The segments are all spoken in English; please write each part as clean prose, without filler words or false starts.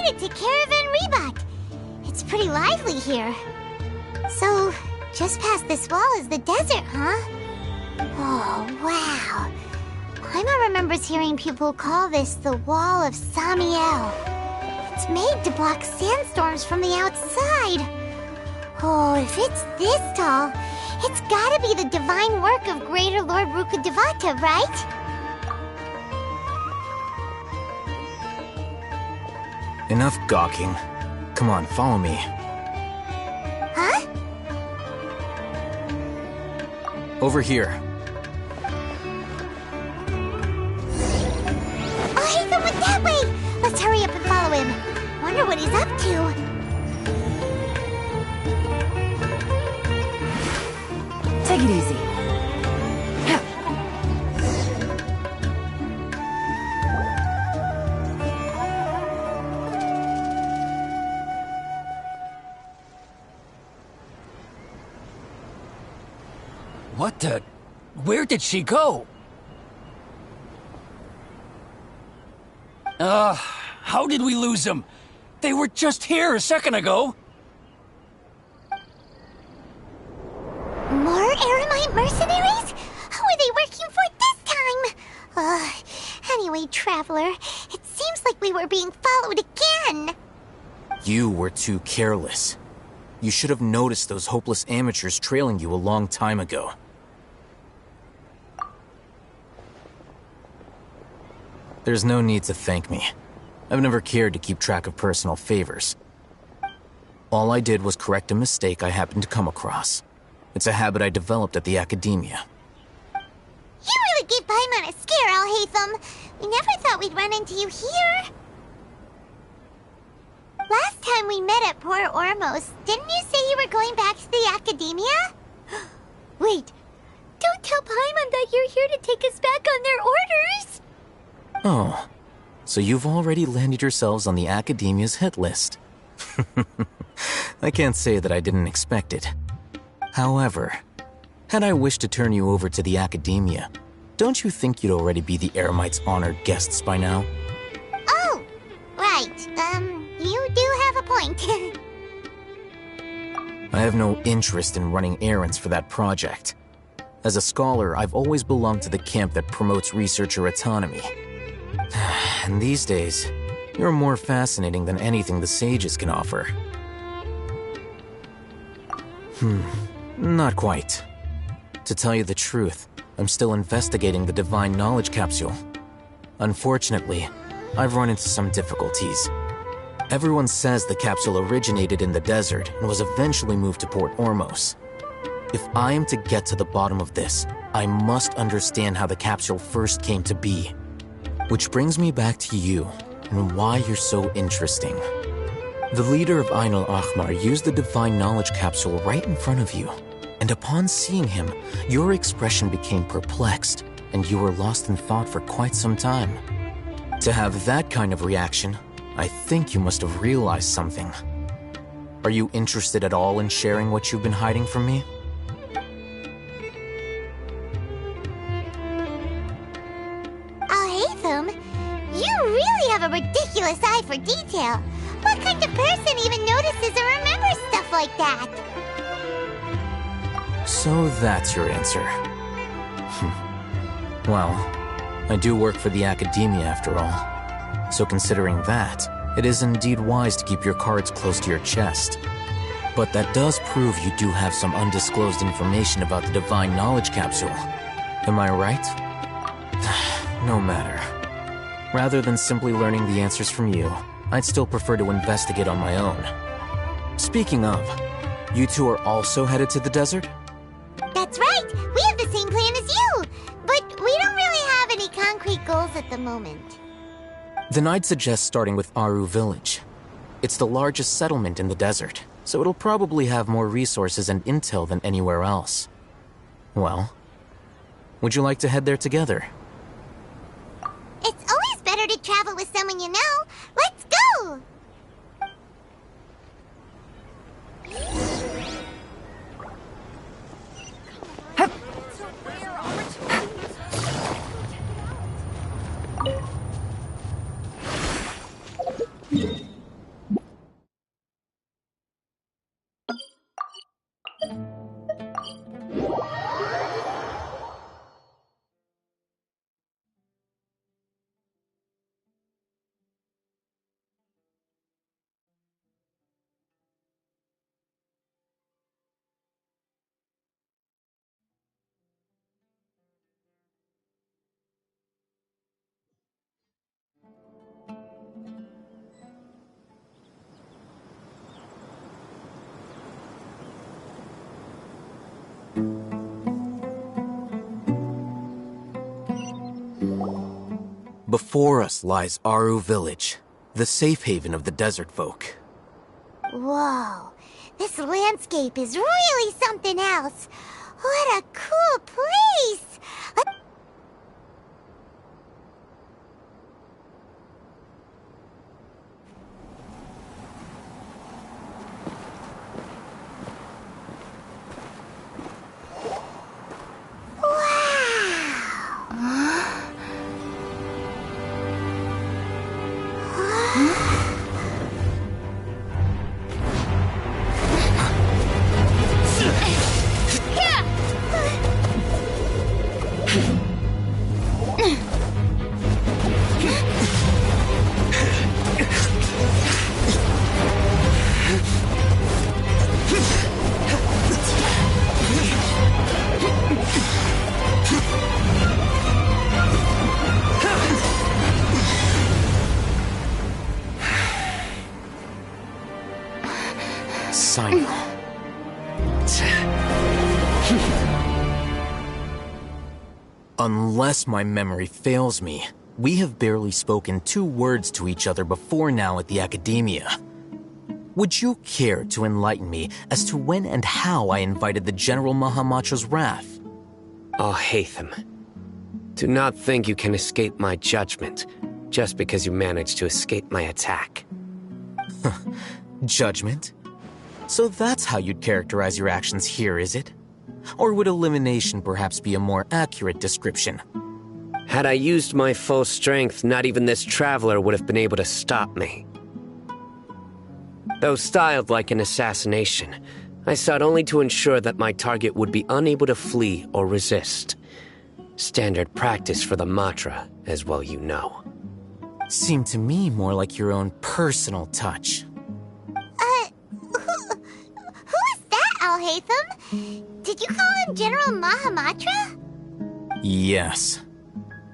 made it to Caravan Rebot. It's pretty lively here. So, just past this wall is the desert, huh? Oh, wow. Paimon remembers hearing people call this the Wall of Samiel. It's made to block sandstorms from the outside. Oh, if it's this tall, it's gotta be the divine work of Greater Lord Rukkhadevata, right? Enough gawking. Come on, follow me. Huh? Over here. Oh, Hatham went that way! Let's hurry up and follow him. Wonder what he's up to. Take it easy. What the? Where did she go? How did we lose them? They were just here a second ago. More Eremite mercenaries? Who are they working for this time? Anyway, Traveler, it seems like we were being followed again. You were too careless. You should have noticed those hopeless amateurs trailing you a long time ago. There's no need to thank me. I've never cared to keep track of personal favors. All I did was correct a mistake I happened to come across. It's a habit I developed at the Academia. You really gave Paimon a scare, Al-Hatham. We never thought we'd run into you here. Last time we met at Port Ormos, didn't you say you were going back to the Academia? Wait, don't tell Paimon that you're here to take us back on their orders! Oh, so you've already landed yourselves on the Academia's hit list. I can't say that I didn't expect it. However, had I wished to turn you over to the Academia, don't you think you'd already be the Eremite's honored guests by now? Oh, right. You do have a point. I have no interest in running errands for that project. As a scholar, I've always belonged to the camp that promotes researcher autonomy. And these days, you're more fascinating than anything the sages can offer. Not quite. To tell you the truth, I'm still investigating the Divine Knowledge Capsule. Unfortunately, I've run into some difficulties. Everyone says the capsule originated in the desert and was eventually moved to Port Ormos. If I am to get to the bottom of this, I must understand how the capsule first came to be. Which brings me back to you, and why you're so interesting. The leader of Ain al-Ahmar used the Divine Knowledge Capsule right in front of you, and upon seeing him, your expression became perplexed, and you were lost in thought for quite some time. To have that kind of reaction, I think you must have realized something. Are you interested at all in sharing what you've been hiding from me? You really have a ridiculous eye for detail. What kind of person even notices and remembers stuff like that? So that's your answer. Well, I do work for the Academia after all. So considering that, it is indeed wise to keep your cards close to your chest. But that does prove you do have some undisclosed information about the Divine Knowledge Capsule. Am I right? No matter. Rather than simply learning the answers from you, I'd still prefer to investigate on my own. Speaking of, you two are also headed to the desert? That's right! We have the same plan as you! But we don't really have any concrete goals at the moment. Then I'd suggest starting with Aru Village. It's the largest settlement in the desert, so it'll probably have more resources and intel than anywhere else. Well, would you like to head there together? It's always better to travel with someone you know. Let's go! Before us lies Aru Village, the safe haven of the desert folk. Whoa, this landscape is really something else. What a cool place! Sino. Unless my memory fails me, we have barely spoken 2 words to each other before now at the Academia. Would you care to enlighten me as to when and how I invited the General Mahamatra's wrath? Alhaitham, do not think you can escape my judgment just because you managed to escape my attack. Judgment? So that's how you'd characterize your actions here, is it? Or would elimination perhaps be a more accurate description? Had I used my full strength, not even this traveler would have been able to stop me. Though styled like an assassination, I sought only to ensure that my target would be unable to flee or resist. Standard practice for the Matra, as well you know. Seemed to me more like your own personal touch. Who is that, Alhaitham? Did you call him General Mahamatra? Yes.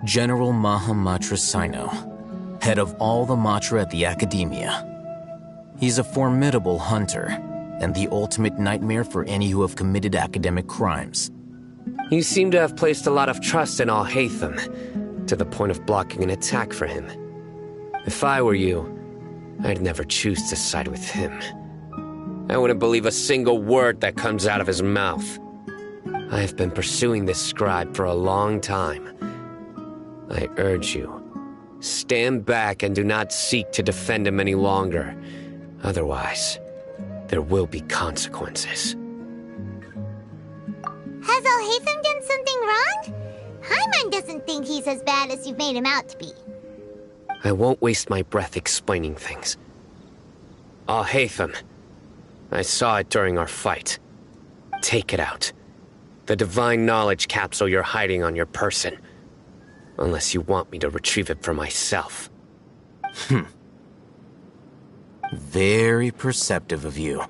General Mahamatra Sino, head of all the Matra at the Academia. He's a formidable hunter, and the ultimate nightmare for any who have committed academic crimes. You seem to have placed a lot of trust in Alhaitham, to the point of blocking an attack for him. If I were you, I'd never choose to side with him. I wouldn't believe a single word that comes out of his mouth. I have been pursuing this scribe for a long time. I urge you, stand back and do not seek to defend him any longer. Otherwise, there will be consequences. Has Alhaitham done something wrong? Hyman doesn't think he's as bad as you've made him out to be. I won't waste my breath explaining things. Alhaitham, I saw it during our fight. Take it out. The divine knowledge capsule you're hiding on your person. Unless you want me to retrieve it for myself. Very perceptive of you.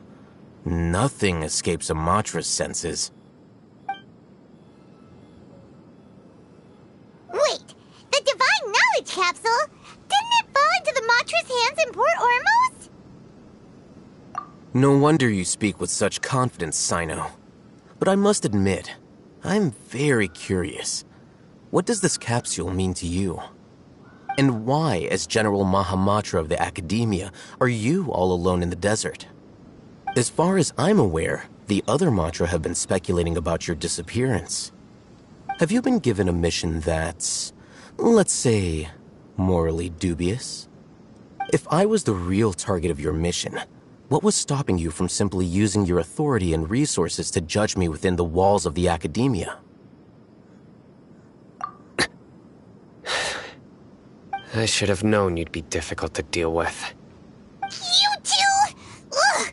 Nothing escapes a Matra's senses. Wait, the divine knowledge capsule? Didn't it fall into the Matra's hands in Port Ormos? No wonder you speak with such confidence, Sino. But I must admit, I'm very curious. What does this capsule mean to you? And why, as General Mahamatra of the Academia, are you all alone in the desert? As far as I'm aware, the other Matra have been speculating about your disappearance. Have you been given a mission that's, let's say, morally dubious? If I was the real target of your mission, what was stopping you from simply using your authority and resources to judge me within the walls of the Academia? I should have known you'd be difficult to deal with. You two? Ugh!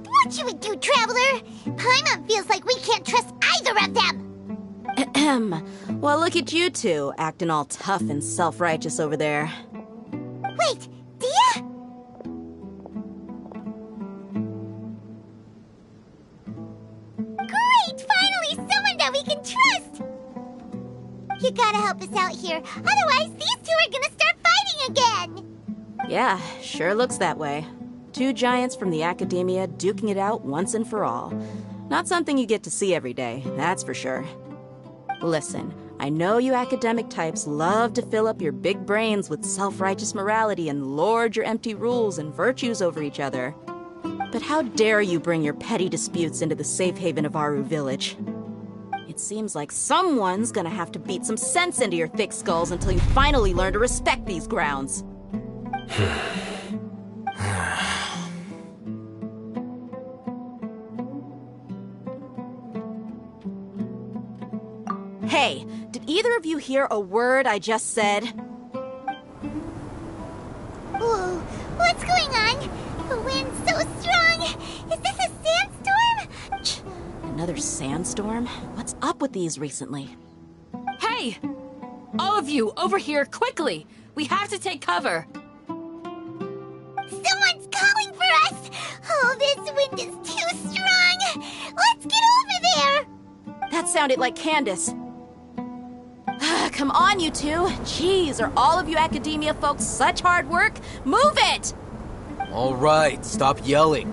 What you would do, Traveler? Paimon feels like we can't trust either of them! Ahem. Well, look at you two, acting all tough and self-righteous over there. Wait, Dia? Great! Finally, someone that we can trust! You gotta help us out here, otherwise these two are gonna start fighting again! Yeah, sure looks that way. 2 giants from the Academia duking it out once and for all. Not something you get to see every day, that's for sure. Listen, I know you academic types love to fill up your big brains with self-righteous morality and lord your empty rules and virtues over each other. But how dare you bring your petty disputes into the safe haven of Aru Village? It seems like someone's gonna have to beat some sense into your thick skulls until you finally learn to respect these grounds. Hey, did either of you hear a word I just said? Whoa, what's going on? The wind's so strong! Is this a sandstorm? Another sandstorm? What's up with these recently? Hey! All of you, over here, quickly! We have to take cover! Someone's calling for us! Oh, this wind is too strong! Let's get over there! That sounded like Candace. Come on, you two. Jeez, are all of you academia folks such hard work? Move it! All right, stop yelling.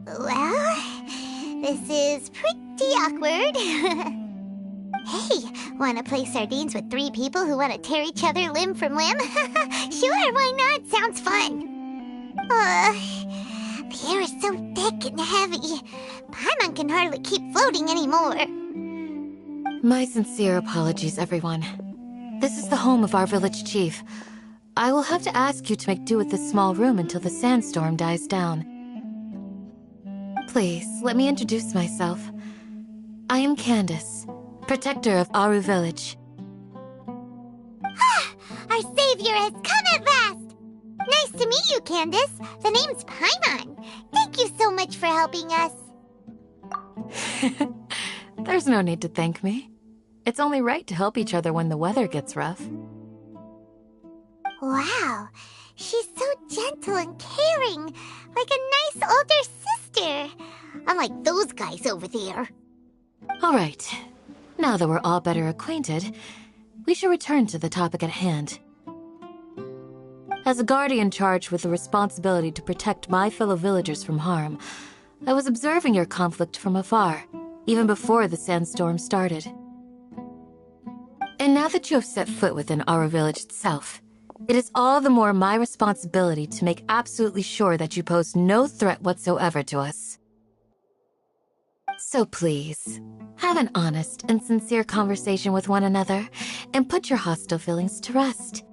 Well, this is pretty awkward. Hey, wanna play sardines with 3 people who wanna tear each other limb from limb? Sure, why not? Sounds fun. The air is so thick and heavy. Paimon can hardly keep floating anymore. My sincere apologies, everyone. This is the home of our village chief. I will have to ask you to make do with this small room until the sandstorm dies down. Please, let me introduce myself. I am Candace, protector of Aru Village. Our savior has come at last! Nice to meet you, Candace. The name's Paimon. Thank you so much for helping us. There's no need to thank me. It's only right to help each other when the weather gets rough. Wow, she's so gentle and caring, like a nice older sister. Unlike those guys over there. All right. Now that we're all better acquainted, we should return to the topic at hand. As a guardian charged with the responsibility to protect my fellow villagers from harm, I was observing your conflict from afar, even before the sandstorm started. And now that you have set foot within our village itself, it is all the more my responsibility to make absolutely sure that you pose no threat whatsoever to us. So please, have an honest and sincere conversation with one another and put your hostile feelings to rest.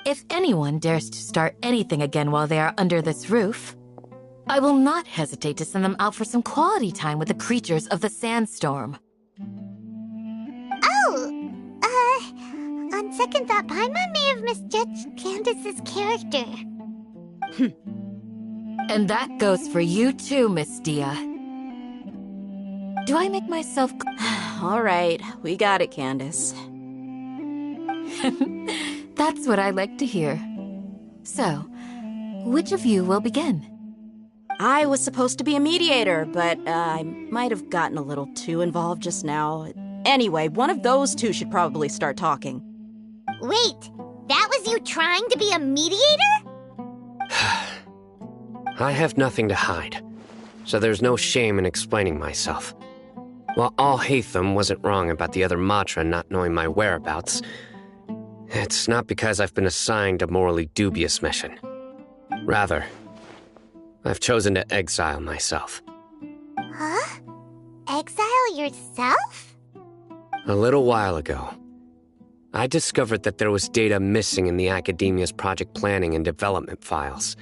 If anyone dares to start anything again while they are under this roof, I will not hesitate to send them out for some quality time with the creatures of the sandstorm. On second thought, Paimon may have misjudged Candace's character. And that goes for you too, Miss Dia. Do I make myself... All right, we got it, Candace. That's what I like to hear. So, which of you will begin? I was supposed to be a mediator, but I might have gotten a little too involved just now. Anyway, one of those two should probably start talking. Wait, that was you trying to be a mediator? I have nothing to hide, so there's no shame in explaining myself. While Al-Haytham wasn't wrong about the other Matra not knowing my whereabouts, it's not because I've been assigned a morally dubious mission. Rather, I've chosen to exile myself. Huh? Exile yourself? A little while ago, I discovered that there was data missing in the Academia's project planning and development files.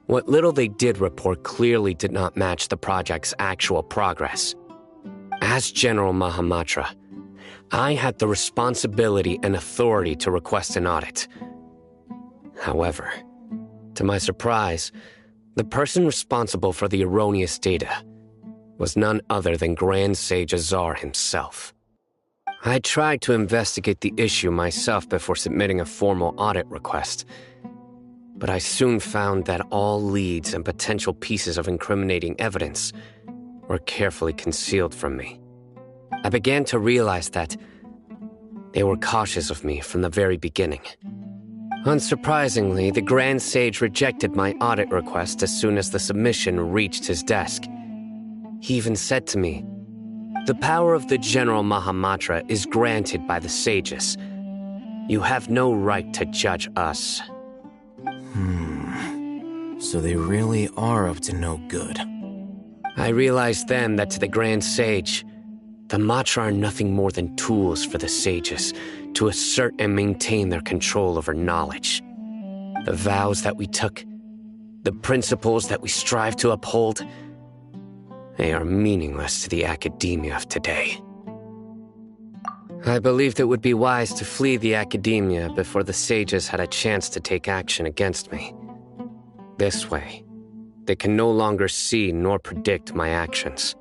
What little they did report clearly did not match the project's actual progress. As General Mahamatra, I had the responsibility and authority to request an audit. However, to my surprise, the person responsible for the erroneous data was none other than Grand Sage Azar himself. I tried to investigate the issue myself before submitting a formal audit request, but I soon found that all leads and potential pieces of incriminating evidence were carefully concealed from me. I began to realize that they were cautious of me from the very beginning. Unsurprisingly, the Grand Sage rejected my audit request as soon as the submission reached his desk. He even said to me, "The power of the General Mahamatra is granted by the sages. You have no right to judge us." So they really are up to no good. I realized then that to the Grand Sage, the Matra are nothing more than tools for the sages to assert and maintain their control over knowledge. The vows that we took, the principles that we strive to uphold, they are meaningless to the academia of today. I believed it would be wise to flee the academia before the sages had a chance to take action against me. This way, they can no longer see nor predict my actions.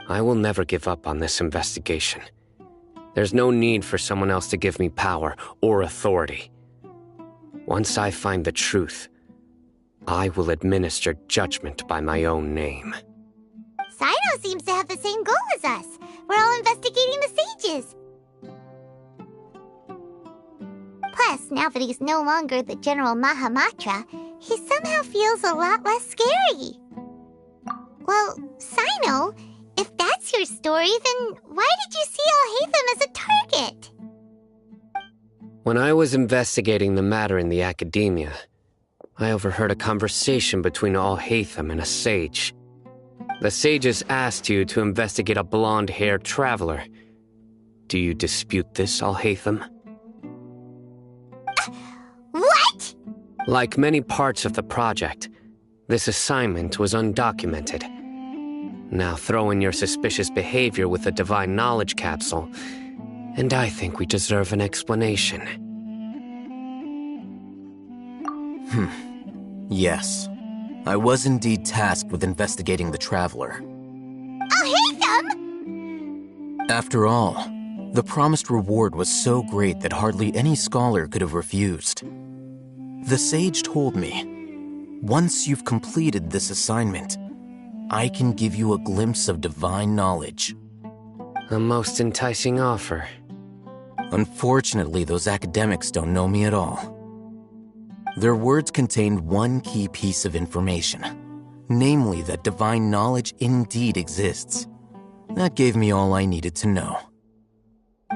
I will never give up on this investigation. There's no need for someone else to give me power or authority. Once I find the truth, I will administer judgment by my own name. Sino seems to have the same goal as us. We're all investigating the sages. Plus, now that he's no longer the General Mahamatra, he somehow feels a lot less scary. Well, Sino, if that's your story, then why did you see Al-Haytham as a target? When I was investigating the matter in the academia, I overheard a conversation between Al-Haytham and a sage. The sages asked you to investigate a blonde-haired traveler. Do you dispute this, Al-Haytham? What? Like many parts of the project, this assignment was undocumented. Now throw in your suspicious behavior with the Divine Knowledge Capsule, and I think we deserve an explanation. Yes. I was indeed tasked with investigating the Traveler. Al-Haytham! After all, the promised reward was so great that hardly any scholar could have refused. The sage told me, once you've completed this assignment, I can give you a glimpse of divine knowledge. A most enticing offer. Unfortunately, those academics don't know me at all. Their words contained one key piece of information, namely that divine knowledge indeed exists. That gave me all I needed to know.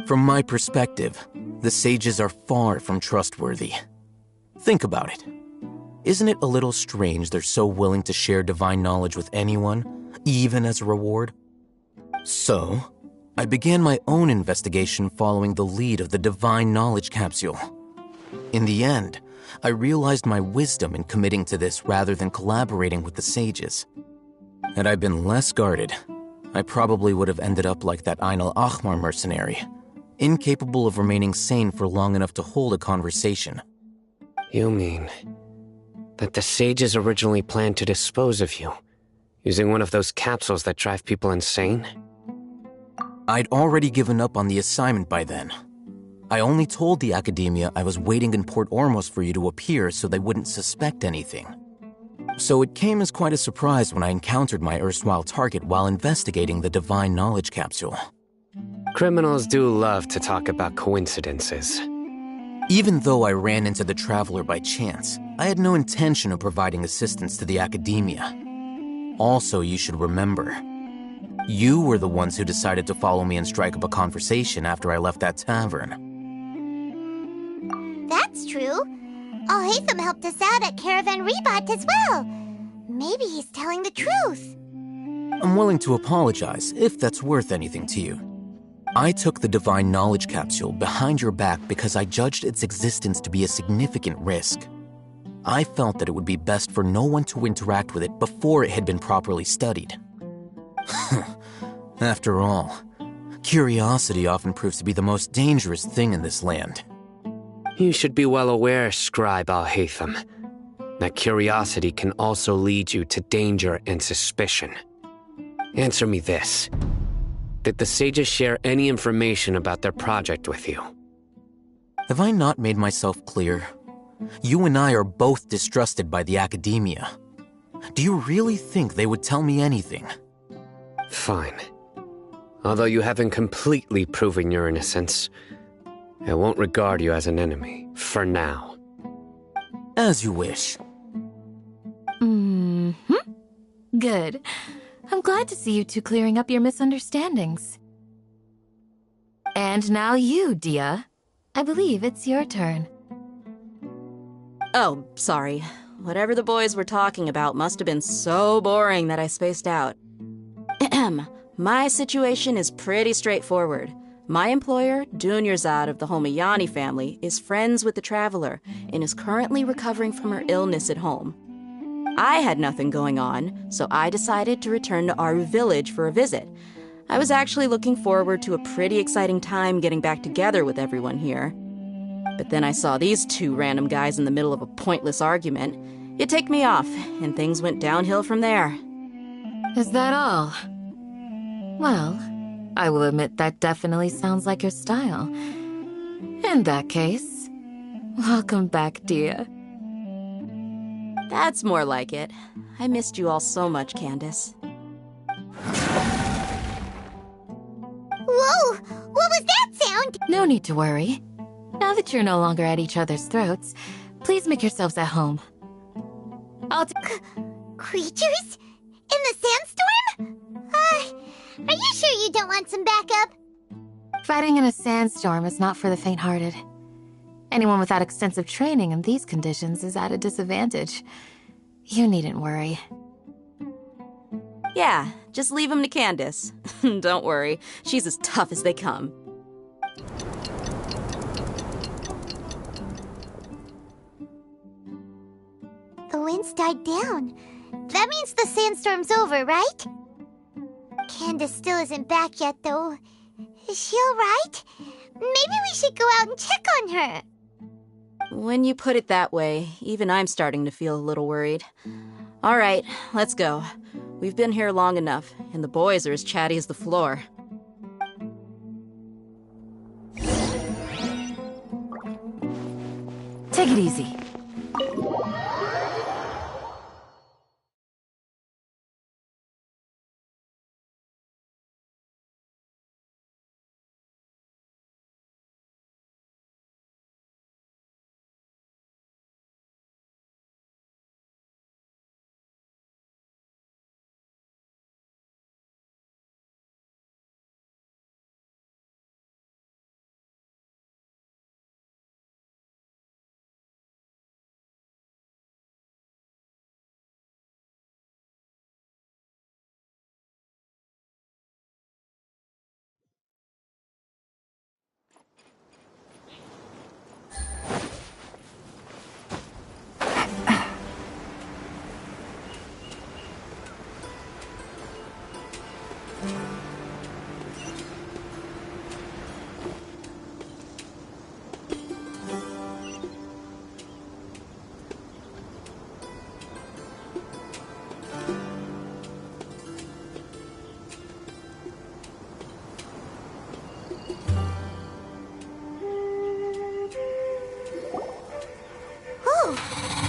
From my perspective, the sages are far from trustworthy. Think about it. Isn't it a little strange they're so willing to share divine knowledge with anyone, even as a reward? So, I began my own investigation following the lead of the Divine Knowledge Capsule. In the end, I realized my wisdom in committing to this rather than collaborating with the sages. Had I been less guarded, I probably would have ended up like that Ain al-Ahmar mercenary, incapable of remaining sane for long enough to hold a conversation. You mean that the sages originally planned to dispose of you, using one of those capsules that drive people insane? I'd already given up on the assignment by then. I only told the academia I was waiting in Port Ormos for you to appear so they wouldn't suspect anything. So it came as quite a surprise when I encountered my erstwhile target while investigating the Divine Knowledge Capsule. Criminals do love to talk about coincidences. Even though I ran into the Traveler by chance, I had no intention of providing assistance to the academia. Also, you should remember, you were the ones who decided to follow me and strike up a conversation after I left that tavern. That's true. Al-Haytham helped us out at Caravan Rebat as well. Maybe he's telling the truth. I'm willing to apologize if that's worth anything to you. I took the Divine Knowledge Capsule behind your back because I judged its existence to be a significant risk. I felt that it would be best for no one to interact with it before it had been properly studied. After all, Curiosity often proves to be the most dangerous thing in this land. You should be well aware, Scribe Al-Haytham, that curiosity can also lead you to danger and suspicion. Answer me this. Did the sages share any information about their project with you? Have I not made myself clear? You and I are both distrusted by the academia. Do you really think they would tell me anything? Fine. Although you haven't completely proven your innocence, I won't regard you as an enemy, for now. As you wish. Good. I'm glad to see you two clearing up your misunderstandings. And now you, Dia. I believe it's your turn. Oh, sorry. Whatever the boys were talking about must have been so boring that I spaced out. My situation is pretty straightforward. My employer, Dunyarzad of the Homayani family, is friends with the Traveler and is currently recovering from her illness at home. I had nothing going on, so I decided to return to Aru village for a visit. I was actually looking forward to a pretty exciting time getting back together with everyone here. But then I saw these two random guys in the middle of a pointless argument. It ticked me off, and things went downhill from there. Is that all? Well, I will admit that definitely sounds like your style. In that case, welcome back, Dia. That's more like it. I missed you all so much, Candace. Whoa! What was that sound? No need to worry. Now that you're no longer at each other's throats, please make yourselves at home. Creatures? In the sandstorm? Are you sure you don't want some backup? Fighting in a sandstorm is not for the faint-hearted. Anyone without extensive training in these conditions is at a disadvantage. You needn't worry. Yeah, just leave him to Candace. Don't worry, she's as tough as they come. The wind's died down. That means the sandstorm's over, right? Candace still isn't back yet, though. Is she alright? Maybe we should go out and check on her. When you put it that way, even I'm starting to feel a little worried. All right, let's go. We've been here long enough, and the boys are as chatty as the floor. Take it easy.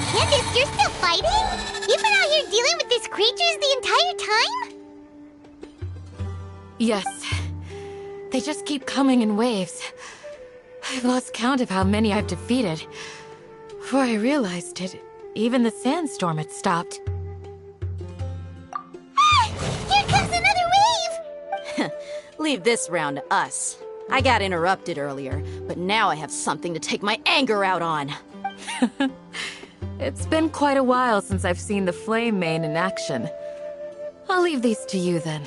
Candace, you're still fighting? You've been out here dealing with these creatures the entire time? Yes. They just keep coming in waves. I've lost count of how many I've defeated. Before I realized it, even the sandstorm had stopped. Ah! Here comes another wave! Leave this round to us. I got interrupted earlier, but now I have something to take my anger out on. It's been quite a while since I've seen the Flame Mane in action. I'll leave these to you then.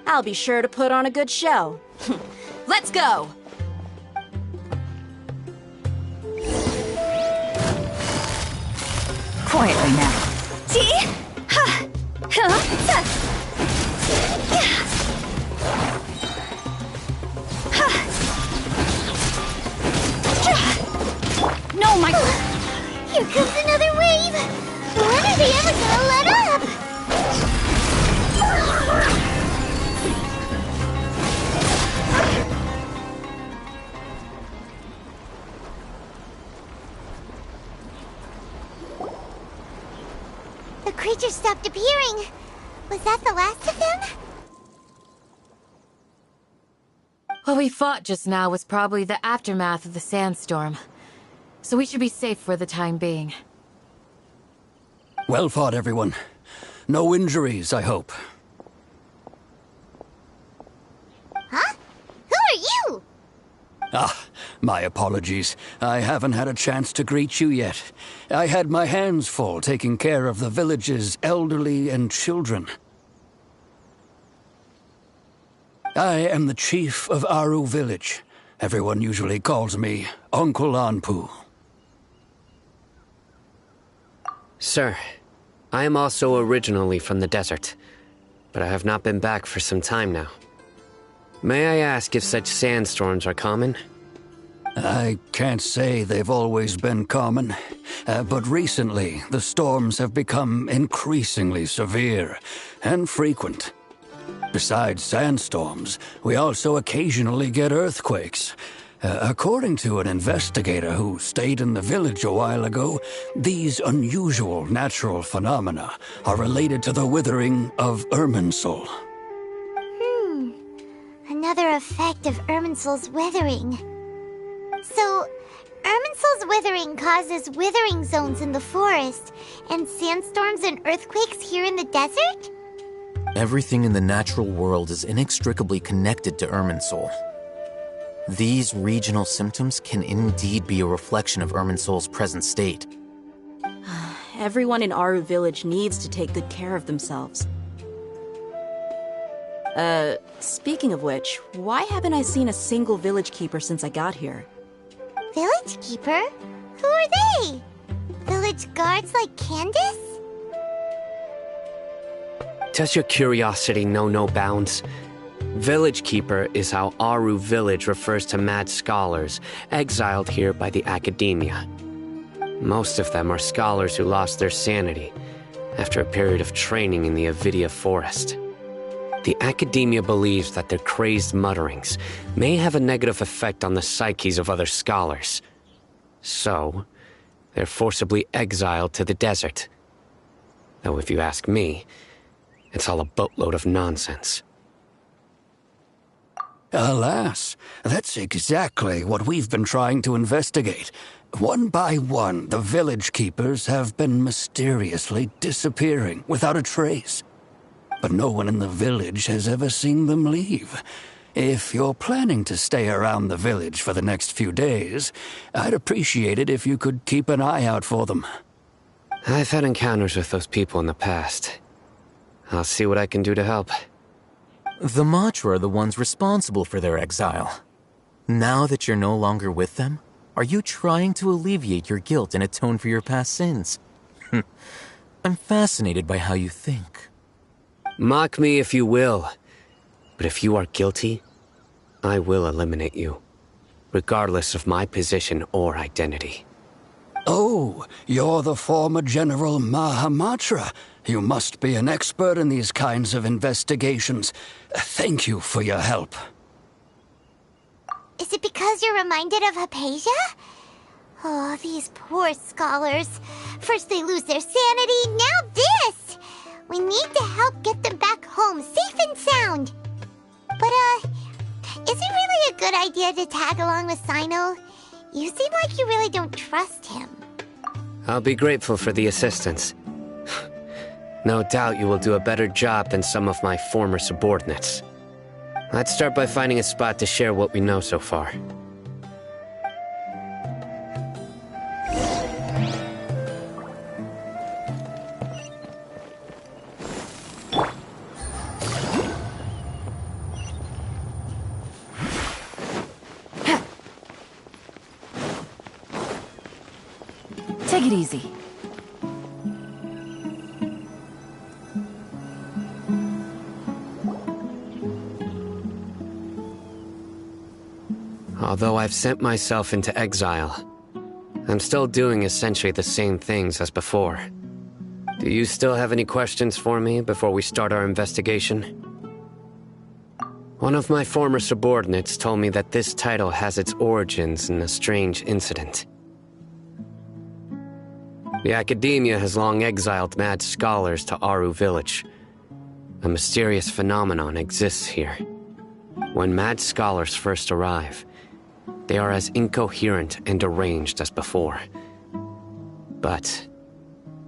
I'll be sure to put on a good show. Let's go! Quietly now. my... Here comes another wave! When are they ever gonna let up? The creatures stopped appearing. Was that the last of them? What we fought just now was probably the aftermath of the sandstorm. So we should be safe for the time being. Well fought, everyone. No injuries, I hope. Huh? Who are you? Ah, my apologies. I haven't had a chance to greet you yet. I had my hands full taking care of the village's elderly and children. I am the chief of Aru village. Everyone usually calls me Uncle Anpu. Sir, I am also originally from the desert, but I have not been back for some time now. May I ask if such sandstorms are common? I can't say they've always been common, but recently the storms have become increasingly severe and frequent. Besides sandstorms, we also occasionally get earthquakes. According to an investigator who stayed in the village a while ago, these unusual natural phenomena are related to the withering of Irminsul. Another effect of Irminsul's withering. So, Irminsul's withering causes withering zones in the forest, and sandstorms and earthquakes here in the desert? Everything in the natural world is inextricably connected to Irminsul. These regional symptoms can indeed be a reflection of Irminsul's present state. Everyone in Aru village needs to take good care of themselves. Speaking of which, why haven't I seen a single village keeper since I got here? Village keeper? Who are they? Village guards like Candace? Does your curiosity know no bounds? Village Keeper is how Aru village refers to mad scholars exiled here by the academia. Most of them are scholars who lost their sanity after a period of training in the Avidia forest. The academia believes that their crazed mutterings may have a negative effect on the psyches of other scholars. So, they're forcibly exiled to the desert. Though if you ask me, it's all a boatload of nonsense. Alas, that's exactly what we've been trying to investigate. One by one, the village keepers have been mysteriously disappearing without a trace. But no one in the village has ever seen them leave. If you're planning to stay around the village for the next few days, I'd appreciate it if you could keep an eye out for them. I've had encounters with those people in the past. I'll see what I can do to help. The Matra are the ones responsible for their exile. Now that you're no longer with them, are you trying to alleviate your guilt and atone for your past sins? I'm fascinated by how you think. Mock me if you will, but if you are guilty, I will eliminate you, regardless of my position or identity. Oh, you're the former General Mahamatra. You must be an expert in these kinds of investigations. Thank you for your help. Is it because you're reminded of Hypatia? Oh, these poor scholars. First they lose their sanity, now this! We need to help get them back home, safe and sound. But, is it really a good idea to tag along with Sino? You seem like you really don't trust him. I'll be grateful for the assistance. No doubt you will do a better job than some of my former subordinates. Let's start by finding a spot to share what we know so far. Take it easy. Although I've sent myself into exile, I'm still doing essentially the same things as before. Do you still have any questions for me before we start our investigation? One of my former subordinates told me that this title has its origins in a strange incident. The Academia has long exiled mad scholars to Aru Village. A mysterious phenomenon exists here. When mad scholars first arrive, they are as incoherent and deranged as before. But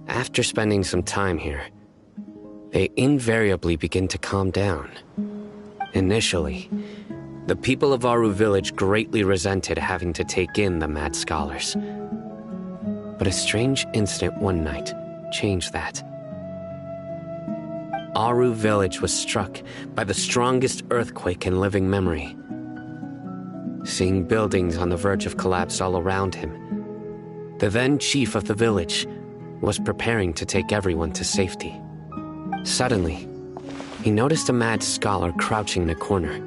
after spending some time here, they invariably begin to calm down. Initially, the people of Aru Village greatly resented having to take in the mad scholars. But a strange incident one night changed that. Aru Village was struck by the strongest earthquake in living memory. Seeing buildings on the verge of collapse all around him, the then chief of the village was preparing to take everyone to safety. Suddenly, he noticed a mad scholar crouching in a corner,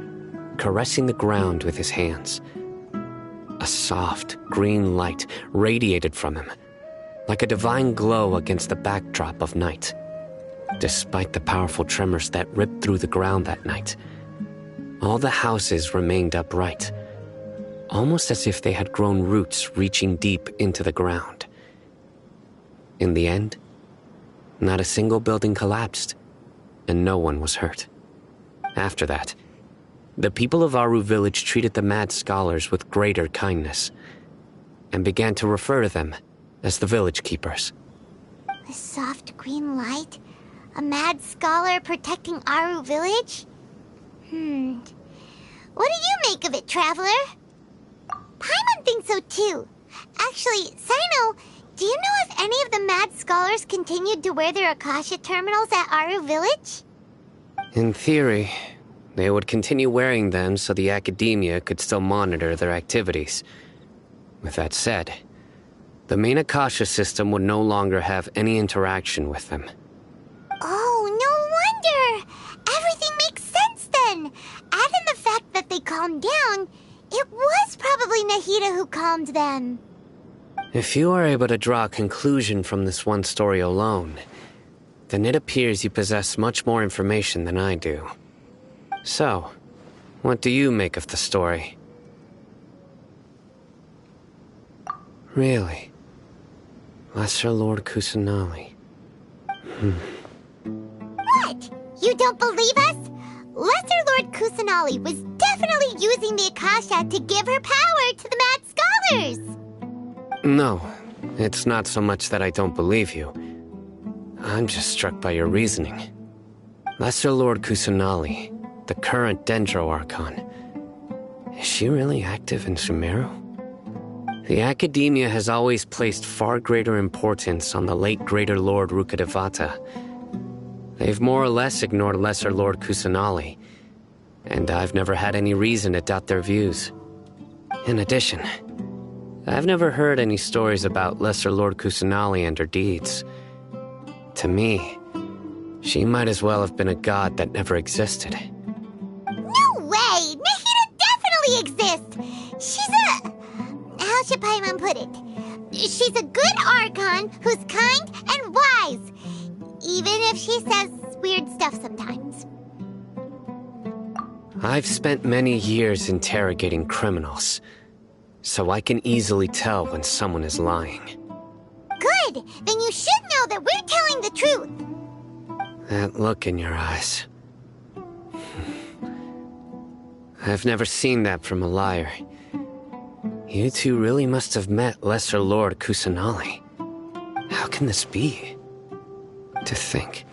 caressing the ground with his hands. A soft, green light radiated from him, like a divine glow against the backdrop of night. Despite the powerful tremors that ripped through the ground that night, all the houses remained upright, almost as if they had grown roots reaching deep into the ground. In the end, not a single building collapsed, and no one was hurt. After that, the people of Aru Village treated the mad scholars with greater kindness, and began to refer to them as the village keepers. The soft green light? A mad scholar protecting Aru Village? What do you make of it, Traveler? Paimon thinks so too. Actually, Sino, do you know if any of the mad scholars continued to wear their Akasha terminals at Aru Village? In theory, they would continue wearing them so the Academia could still monitor their activities. With that said, the main Akasha system would no longer have any interaction with them. Oh, no wonder! Everything makes sense then! Add in the fact that they calmed down, it was probably Nahida who calmed them. If you are able to draw a conclusion from this one story alone, then it appears you possess much more information than I do. So, what do you make of the story? Really? Lesser Lord Kusanali. What? You don't believe us? Lesser Lord Kusanali was definitely using the Akasha to give her power to the mad scholars! No, it's not so much that I don't believe you. I'm just struck by your reasoning. Lesser Lord Kusanali, the current Dendro Archon, is she really active in Sumeru? The Academia has always placed far greater importance on the late Greater Lord Rukkhadevata. They've more or less ignored Lesser Lord Kusanali, and I've never had any reason to doubt their views. In addition, I've never heard any stories about Lesser Lord Kusanali and her deeds. To me, she might as well have been a god that never existed. No way! Nahida definitely exists! She's a... how should Paimon put it? She's a good Archon who's kind and wise, even if she says weird stuff sometimes. I've spent many years interrogating criminals, so I can easily tell when someone is lying. Good! Then you should know that we're telling the truth! That look in your eyes. I've never seen that from a liar. You two really must have met Lesser Lord Kusanali. How can this be? To think,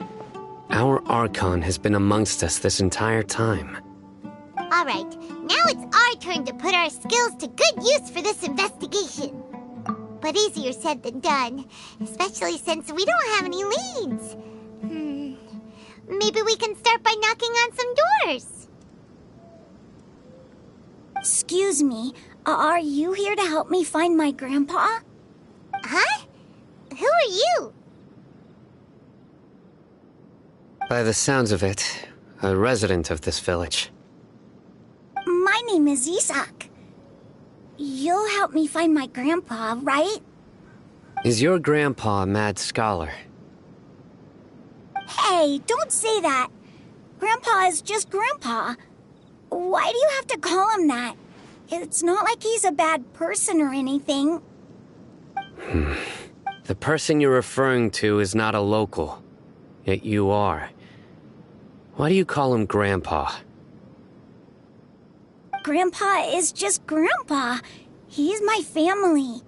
our Archon has been amongst us this entire time. Alright, now it's our turn to put our skills to good use for this investigation. But easier said than done, especially since we don't have any leads. Maybe we can start by knocking on some doors. Excuse me, are you here to help me find my grandpa? Huh? Who are you? By the sounds of it, a resident of this village. My name is Isak. You'll help me find my grandpa, right? Is your grandpa a mad scholar? Hey, don't say that. Grandpa is just Grandpa. Why do you have to call him that? It's not like he's a bad person or anything. The person you're referring to is not a local. Yet you are. Why do you call him Grandpa? Grandpa is just Grandpa. He's my family.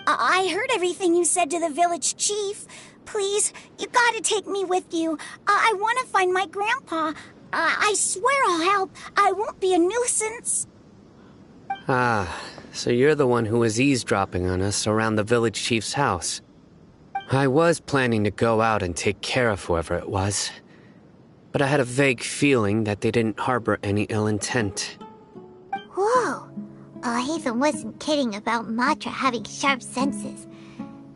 I heard everything you said to the village chief. Please, you gotta take me with you. I want to find my grandpa. I swear I'll help. I won't be a nuisance. Ah, so you're the one who was eavesdropping on us around the village chief's house. I was planning to go out and take care of whoever it was, but I had a vague feeling that they didn't harbor any ill intent. Whoa. Haven wasn't kidding about Matra having sharp senses.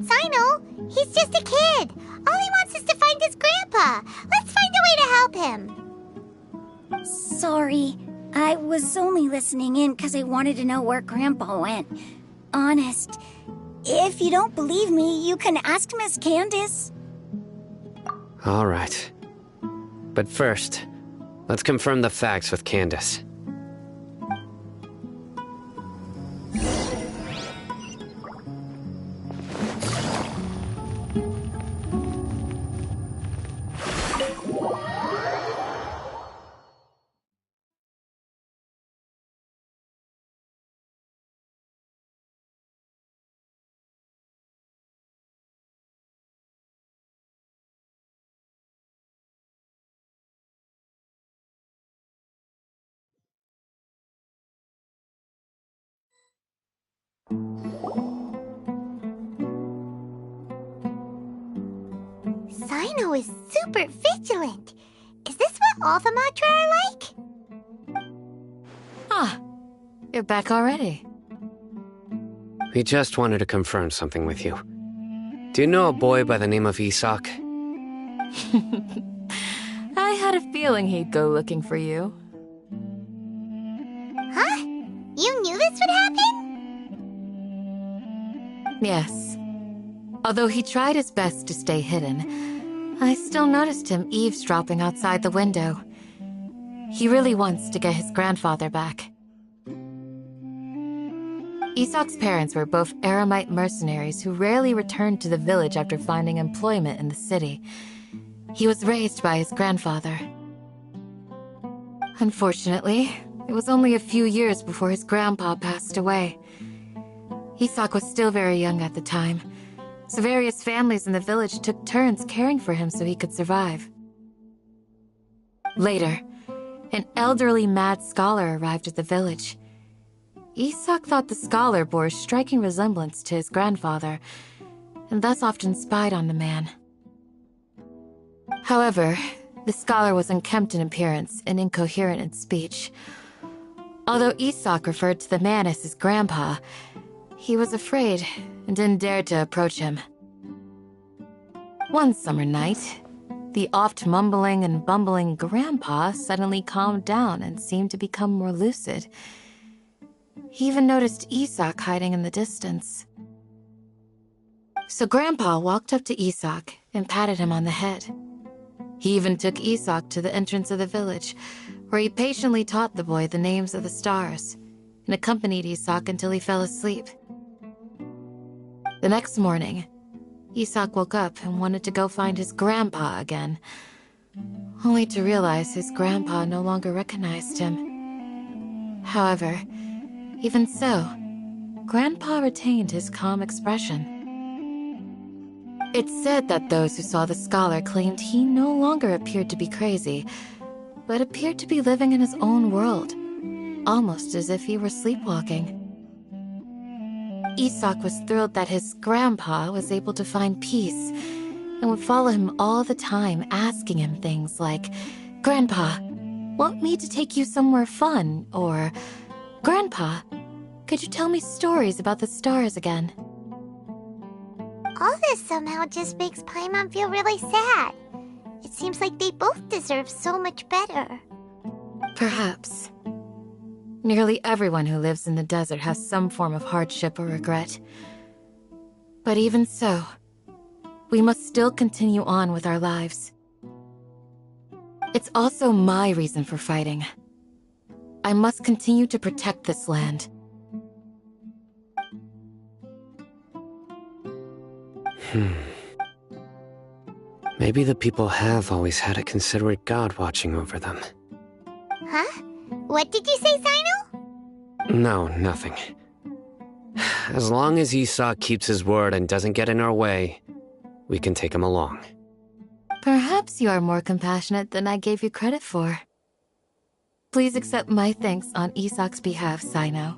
Sino, he's just a kid. All he wants is to find his grandpa. Let's find a way to help him. Sorry. I was only listening in because I wanted to know where Grandpa went. Honest. If you don't believe me, you can ask Miss Candace. All right. But first, let's confirm the facts with Candace. Sino is super vigilant. Is this what all the Matra are like? Ah, you're back already. We just wanted to confirm something with you. Do you know a boy by the name of Isak? I had a feeling he'd go looking for you. Huh? You knew this would happen? Yes. Although he tried his best to stay hidden, I still noticed him eavesdropping outside the window. He really wants to get his grandfather back. Isak's parents were both Aramite mercenaries who rarely returned to the village after finding employment in the city. He was raised by his grandfather. Unfortunately, it was only a few years before his grandpa passed away. Isak was still very young at the time, so various families in the village took turns caring for him so he could survive. Later, an elderly mad scholar arrived at the village. Isak thought the scholar bore a striking resemblance to his grandfather, and thus often spied on the man. However, the scholar was unkempt in appearance and incoherent in speech. Although Isak referred to the man as his grandpa, he was afraid and didn't dare to approach him. One summer night, the oft mumbling and bumbling grandpa suddenly calmed down and seemed to become more lucid. He even noticed Isak hiding in the distance. So Grandpa walked up to Isak and patted him on the head. He even took Isak to the entrance of the village, where he patiently taught the boy the names of the stars and accompanied Isak until he fell asleep. The next morning, Isak woke up and wanted to go find his grandpa again, only to realize his grandpa no longer recognized him. However, even so, Grandpa retained his calm expression. It's said that those who saw the scholar claimed he no longer appeared to be crazy, but appeared to be living in his own world, almost as if he were sleepwalking. Isak was thrilled that his grandpa was able to find peace and would follow him all the time, asking him things like, "Grandpa, want me to take you somewhere fun?" Or, "Grandpa, could you tell me stories about the stars again?" All this somehow just makes Paimon feel really sad. It seems like they both deserve so much better. Perhaps. Nearly everyone who lives in the desert has some form of hardship or regret. But even so, we must still continue on with our lives. It's also my reason for fighting. I must continue to protect this land. Maybe the people have always had a considerate god watching over them. Huh? What did you say, Sino? No, nothing. As long as Esau keeps his word and doesn't get in our way, we can take him along. Perhaps you are more compassionate than I gave you credit for. Please accept my thanks on Isak's behalf, Sino.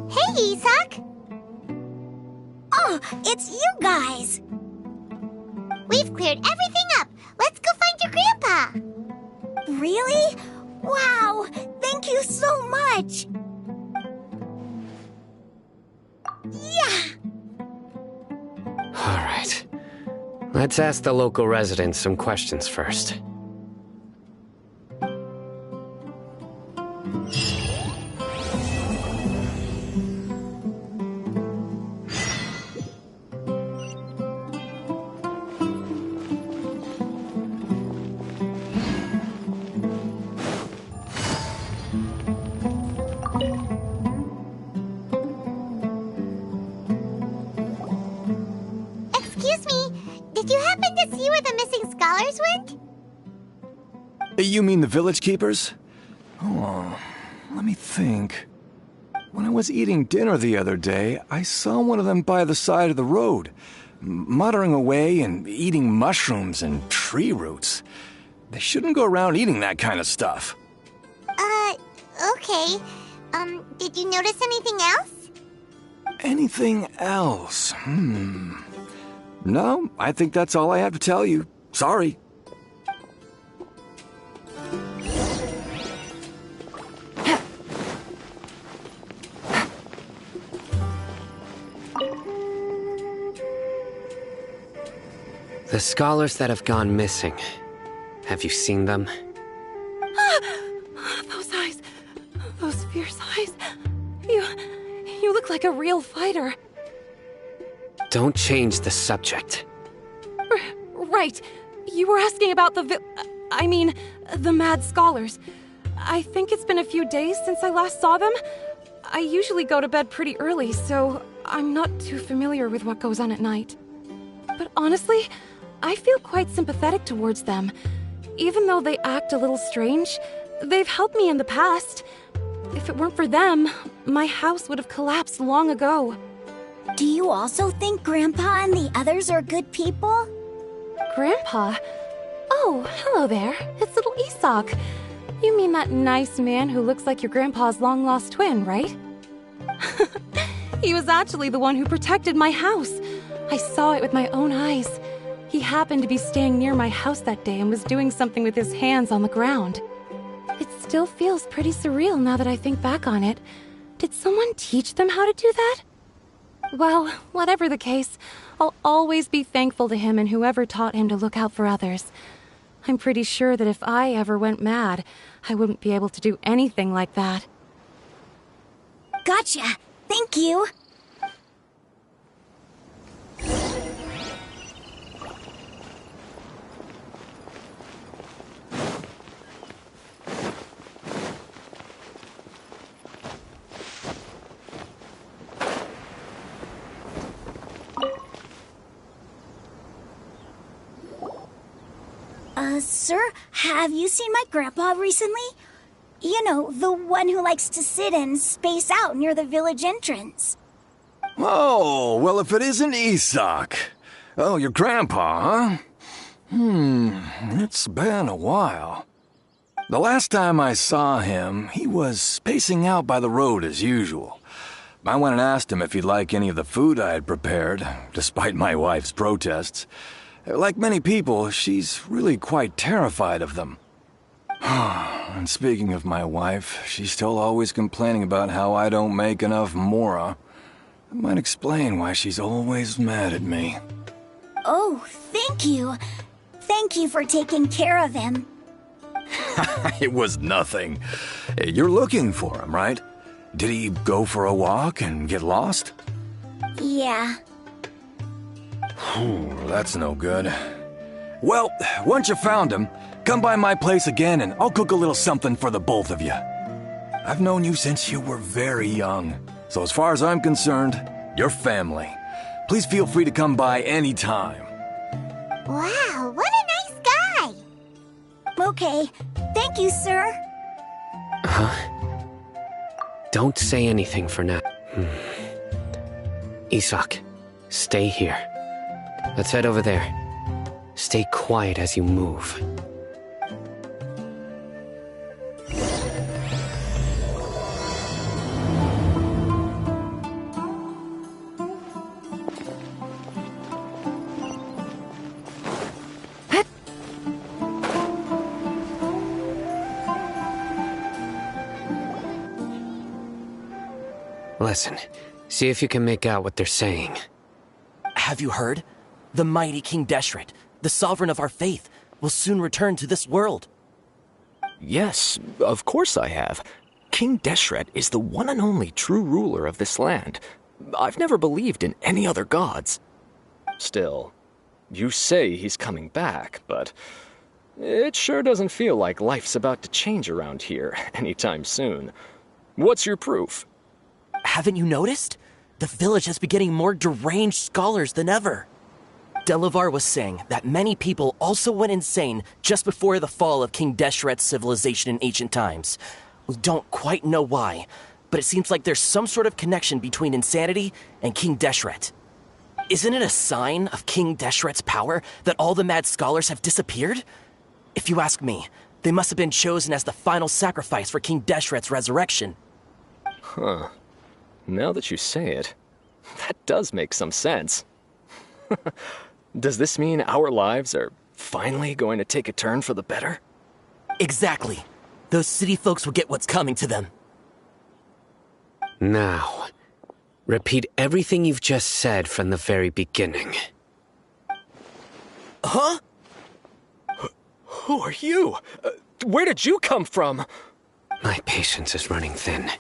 Hey, Isak! Oh, it's you guys! We've cleared everything up. Let's go find your grandpa. Really? Wow! Thank you so much! Yeah! All right. Let's ask the local residents some questions first. Excuse me, did you happen to see where the missing scholars went? You mean the village keepers? Oh, let me think. When I was eating dinner the other day, I saw one of them by the side of the road, muttering away and eating mushrooms and tree roots. They shouldn't go around eating that kind of stuff. Okay. Did you notice anything else? Anything else? No, I think that's all I have to tell you. Sorry. The scholars that have gone missing. Have you seen them? Those eyes. Those fierce eyes. You look like a real fighter. Don't change the subject. Right. You were asking about the mad scholars. I think it's been a few days since I last saw them. I usually go to bed pretty early, so I'm not too familiar with what goes on at night. But honestly, I feel quite sympathetic towards them. Even though they act a little strange, they've helped me in the past. If it weren't for them, my house would have collapsed long ago. Do you also think Grandpa and the others are good people? Grandpa? Oh, hello there. It's little Isak. You mean that nice man who looks like your grandpa's long-lost twin, right? He was actually the one who protected my house. I saw it with my own eyes. He happened to be staying near my house that day and was doing something with his hands on the ground. It still feels pretty surreal now that I think back on it. Did someone teach them how to do that? Well, whatever the case, I'll always be thankful to him and whoever taught him to look out for others. I'm pretty sure that if I ever went mad, I wouldn't be able to do anything like that. Gotcha! Thank you! Sir, have you seen my grandpa recently? You know, the one who likes to sit and space out near the village entrance. Oh, well, if it isn't Isak. Oh, your grandpa, huh? It's been a while. The last time I saw him, he was spacing out by the road as usual. I went and asked him if he'd like any of the food I had prepared, despite my wife's protests. Like many people, she's really quite terrified of them. And speaking of my wife, she's still always complaining about how I don't make enough mora. That might explain why she's always mad at me. Oh, thank you. Thank you for taking care of him. It was nothing. You're looking for him, right? Did he go for a walk and get lost? Yeah. That's no good. Well, once you found him, come by my place again and I'll cook a little something for the both of you. I've known you since you were very young, so as far as I'm concerned, you're family. Please feel free to come by anytime. Wow, what a nice guy! Okay. Thank you, sir. Huh? Don't say anything for now. Isak, stay here. Let's head over there. Stay quiet as you move. Listen, see if you can make out what they're saying. Have you heard? The mighty King Deshret, the sovereign of our faith, will soon return to this world. Yes, of course I have. King Deshret is the one and only true ruler of this land. I've never believed in any other gods. Still, you say he's coming back, but it sure doesn't feel like life's about to change around here anytime soon. What's your proof? Haven't you noticed? The village has been getting more deranged scholars than ever. Delavar was saying that many people also went insane just before the fall of King Deshret's civilization in ancient times. We don't quite know why, but it seems like there's some sort of connection between insanity and King Deshret. Isn't it a sign of King Deshret's power that all the mad scholars have disappeared? If you ask me, they must have been chosen as the final sacrifice for King Deshret's resurrection. Huh. Now that you say it, that does make some sense. Does this mean our lives are finally going to take a turn for the better? Exactly. Those city folks will get what's coming to them. Now, repeat everything you've just said from the very beginning. Huh? Who are you? Where did you come from? My patience is running thin.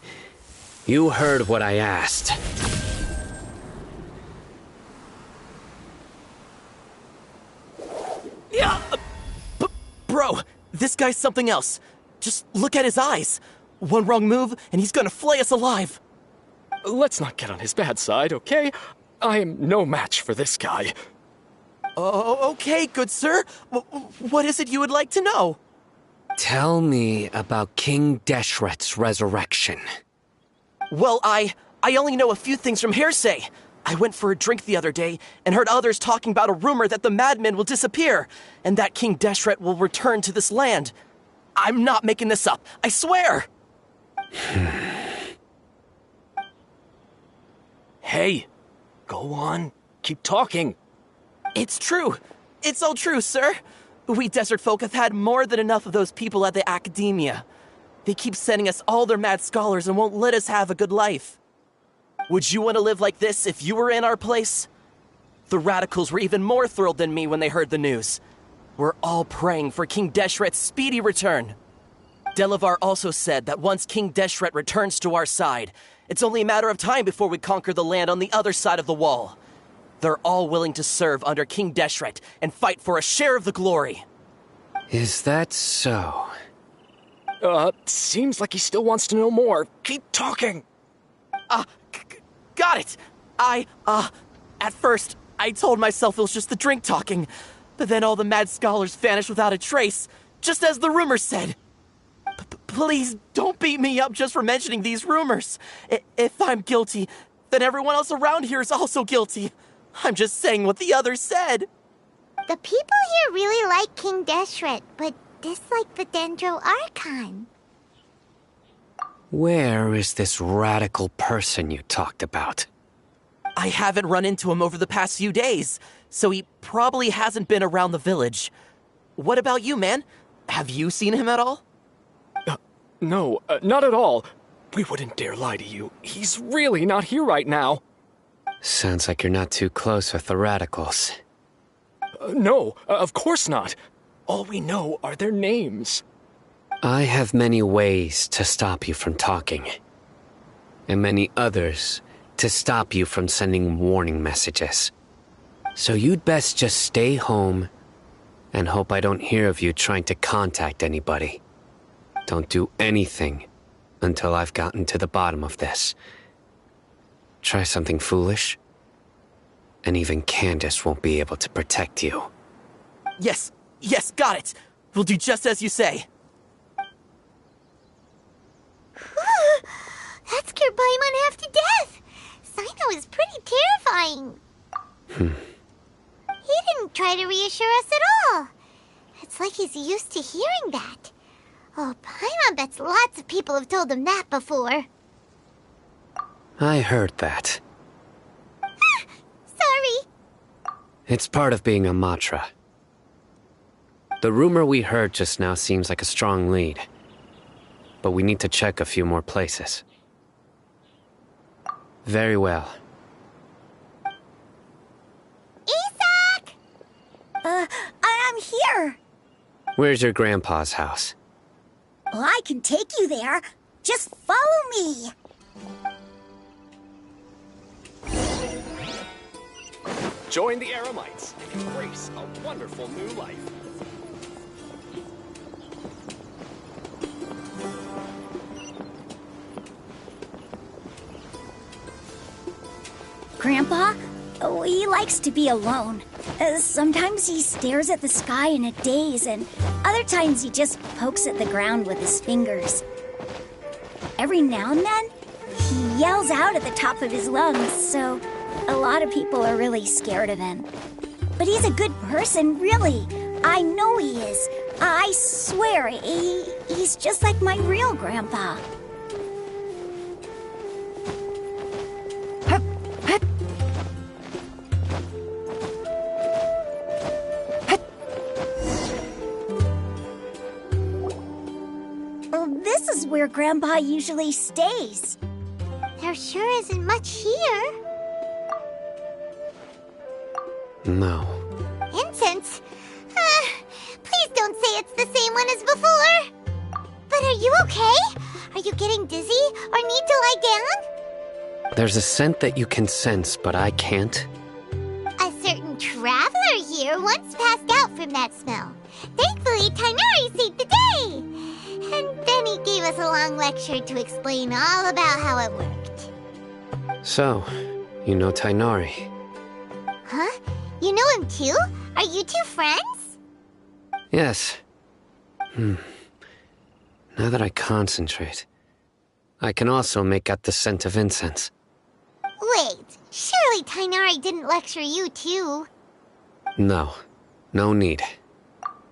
You heard what I asked. Yeah, bro, this guy's something else. Just look at his eyes. One wrong move, and he's gonna flay us alive. Let's not get on his bad side, okay? I am no match for this guy. Oh, okay, good sir. What is it you would like to know? Tell me about King Deshret's resurrection. Well, I only know a few things from hearsay. I went for a drink the other day and heard others talking about a rumor that the madmen will disappear and that King Deshret will return to this land. I'm not making this up, I swear! Hey, go on, keep talking. It's true. It's all true, sir. We desert folk have had more than enough of those people at the academia. They keep sending us all their mad scholars and won't let us have a good life. Would you want to live like this if you were in our place? The radicals were even more thrilled than me when they heard the news. We're all praying for King Deshret's speedy return. Delavar also said that once King Deshret returns to our side, it's only a matter of time before we conquer the land on the other side of the wall. They're all willing to serve under King Deshret and fight for a share of the glory. Is that so? Seems like he still wants to know more. Keep talking. Got it. At first, I told myself it was just the drink talking. But then all the mad scholars vanished without a trace, just as the rumors said. Please don't beat me up just for mentioning these rumors. If I'm guilty, then everyone else around here is also guilty. I'm just saying what the others said. The people here really like King Deshret, but dislike the Dendro Archon. Where is this radical person you talked about? I haven't run into him over the past few days, so he probably hasn't been around the village. What about you, man? Have you seen him at all? No, not at all. We wouldn't dare lie to you. He's really not here right now. Sounds like you're not too close with the radicals. No, of course not. All we know are their names. I have many ways to stop you from talking. And many others to stop you from sending warning messages. So you'd best just stay home and hope I don't hear of you trying to contact anybody. Don't do anything until I've gotten to the bottom of this. Try something foolish, and even Candace won't be able to protect you. Yes, got it. We'll do just as you say. That scared Paimon half to death. Sino is pretty terrifying. He didn't try to reassure us at all. It's like he's used to hearing that. Oh, Paimon bets lots of people have told him that before. I heard that. Sorry. It's part of being a Matra. The rumor we heard just now seems like a strong lead. But we need to check a few more places. Very well. Isak! I'm here. Where's your grandpa's house? Well, I can take you there. Just follow me. Join the Eremites and embrace a wonderful new life. Grandpa? Oh, he likes to be alone. Sometimes he stares at the sky in a daze, and other times he just pokes at the ground with his fingers. Every now and then, he yells out at the top of his lungs, so a lot of people are really scared of him. But he's a good person, really. I know he is. I swear, he's just like my real grandpa. This is where Grandpa usually stays. There sure isn't much here. No. Incense? Please don't say it's the same one as before. But are you okay? Are you getting dizzy or need to lie down? There's a scent that you can sense, but I can't. A certain traveler here once passed out from that smell. Thankfully, Tainari saved the day. And then he gave us a long lecture to explain all about how it worked. So, you know Tainari? Huh? You know him too? Are you two friends? Yes. Now that I concentrate, I can also make out the scent of incense. Wait, surely Tainari didn't lecture you too? No. No need.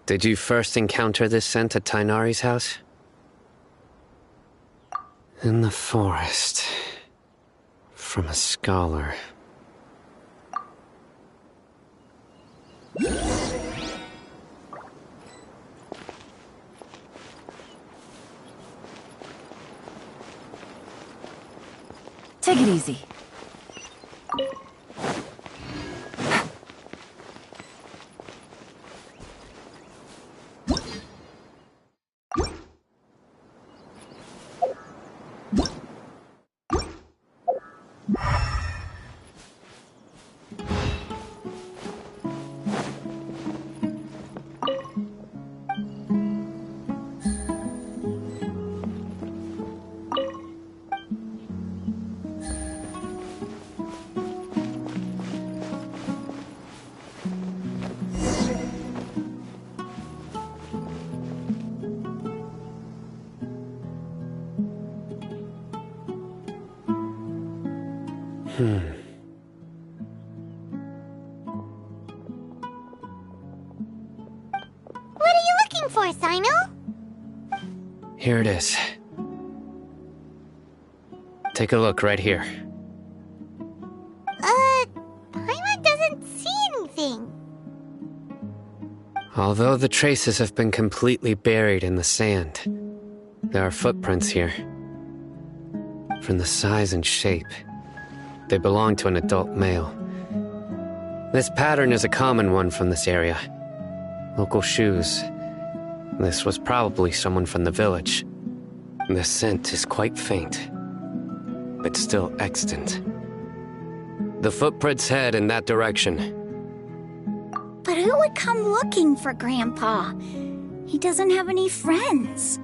Did you first encounter this scent at Tainari's house? In the forest. From a scholar. Take it easy. What are you looking for, Sino? Here it is. Take a look right here. Paimon doesn't see anything. Although the traces have been completely buried in the sand, there are footprints here. From the size and shape, they belong to an adult male. This pattern is a common one from this area. Local shoes. This was probably someone from the village. The scent is quite faint, but still extant. The footprints head in that direction. But who would come looking for Grandpa? He doesn't have any friends.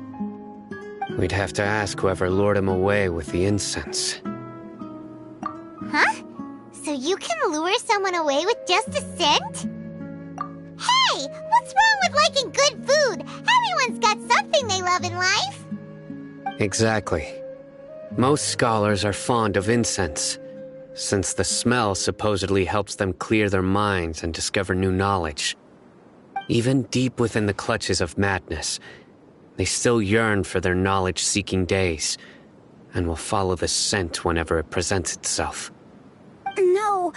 We'd have to ask whoever lured him away with the incense. Huh? So you can lure someone away with just a scent? Hey, what's wrong with liking good food? Everyone's got something they love in life. Exactly. Most scholars are fond of incense, since the smell supposedly helps them clear their minds and discover new knowledge. Even deep within the clutches of madness, they still yearn for their knowledge-seeking days, and will follow the scent whenever it presents itself. No,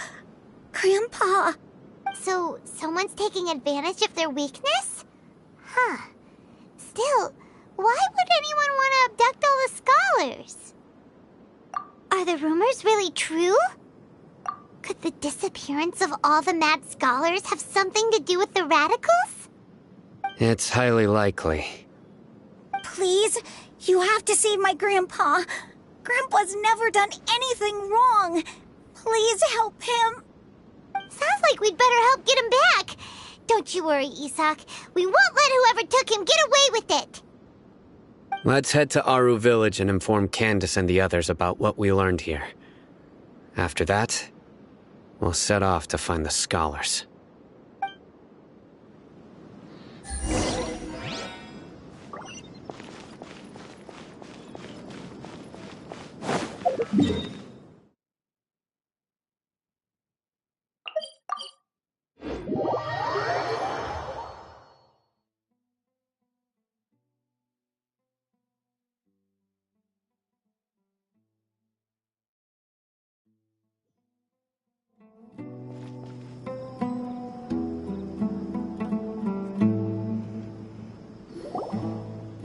Grandpa. So, someone's taking advantage of their weakness? Huh. Still, why would anyone want to abduct all the scholars? Are the rumors really true? Could the disappearance of all the mad scholars have something to do with the radicals? It's highly likely. Please, you have to save my Grandpa. Grandpa's never done anything wrong. Please help him. Sounds like we'd better help get him back. Don't you worry, Isak. We won't let whoever took him get away with it. Let's head to Aru Village and inform Candace and the others about what we learned here. After that, we'll set off to find the scholars.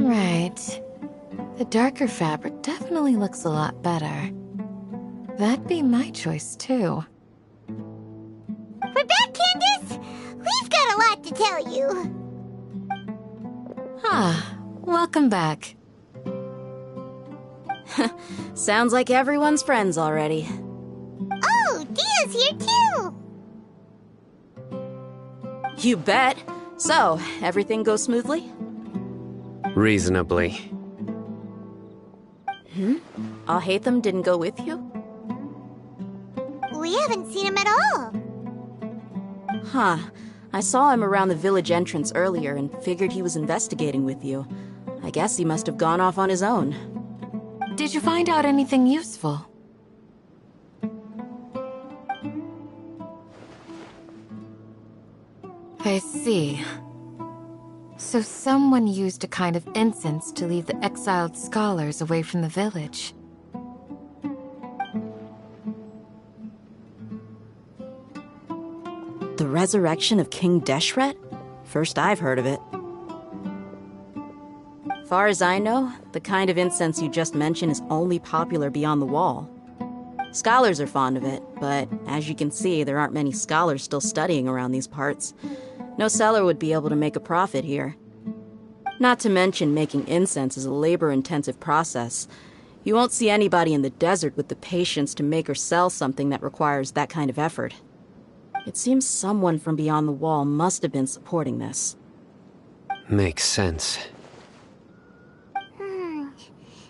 Right. The darker fabric definitely looks a lot better. That'd be my choice, too. We're back, Candace! We've got a lot to tell you. Ah, welcome back. Sounds like everyone's friends already. Oh, Dia's here too! You bet. So, everything goes smoothly? Reasonably. Alhaitham didn't go with you? We haven't seen him at all. Huh. I saw him around the village entrance earlier and figured he was investigating with you. I guess he must have gone off on his own. Did you find out anything useful? I see. So someone used a kind of incense to lead the exiled scholars away from the village. The resurrection of King Deshret? First I've heard of it. Far as I know, the kind of incense you just mentioned is only popular beyond the wall. Scholars are fond of it, but as you can see, there aren't many scholars still studying around these parts. No seller would be able to make a profit here. Not to mention making incense is a labor-intensive process. You won't see anybody in the desert with the patience to make or sell something that requires that kind of effort. It seems someone from beyond the wall must have been supporting this. Makes sense.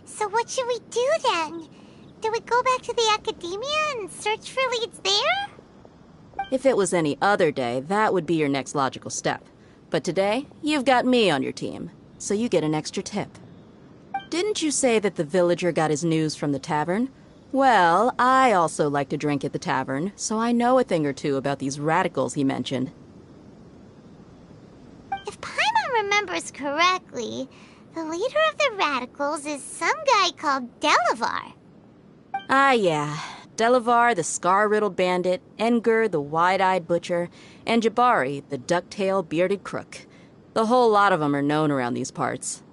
So what should we do then? Do we go back to the academia and search for leads there? If it was any other day, that would be your next logical step. But today, you've got me on your team, so you get an extra tip. Didn't you say that the villager got his news from the tavern? Well, I also like to drink at the tavern, so I know a thing or two about these radicals he mentioned. If Paimon remembers correctly, the leader of the radicals is some guy called Delavar. Ah, yeah. Delavar, the scar-riddled bandit, Enger, the wide-eyed butcher, and Jabari, the duck-tailed bearded crook. The whole lot of them are known around these parts.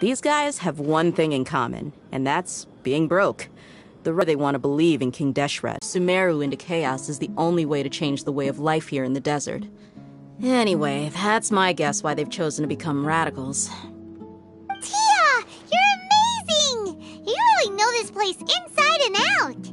These guys have one thing in common, and that's being broke. They want to believe in King Deshret. Sumeru into chaos is the only way to change the way of life here in the desert. Anyway, that's my guess why they've chosen to become radicals. Tia! You're amazing! You really know this place inside and out!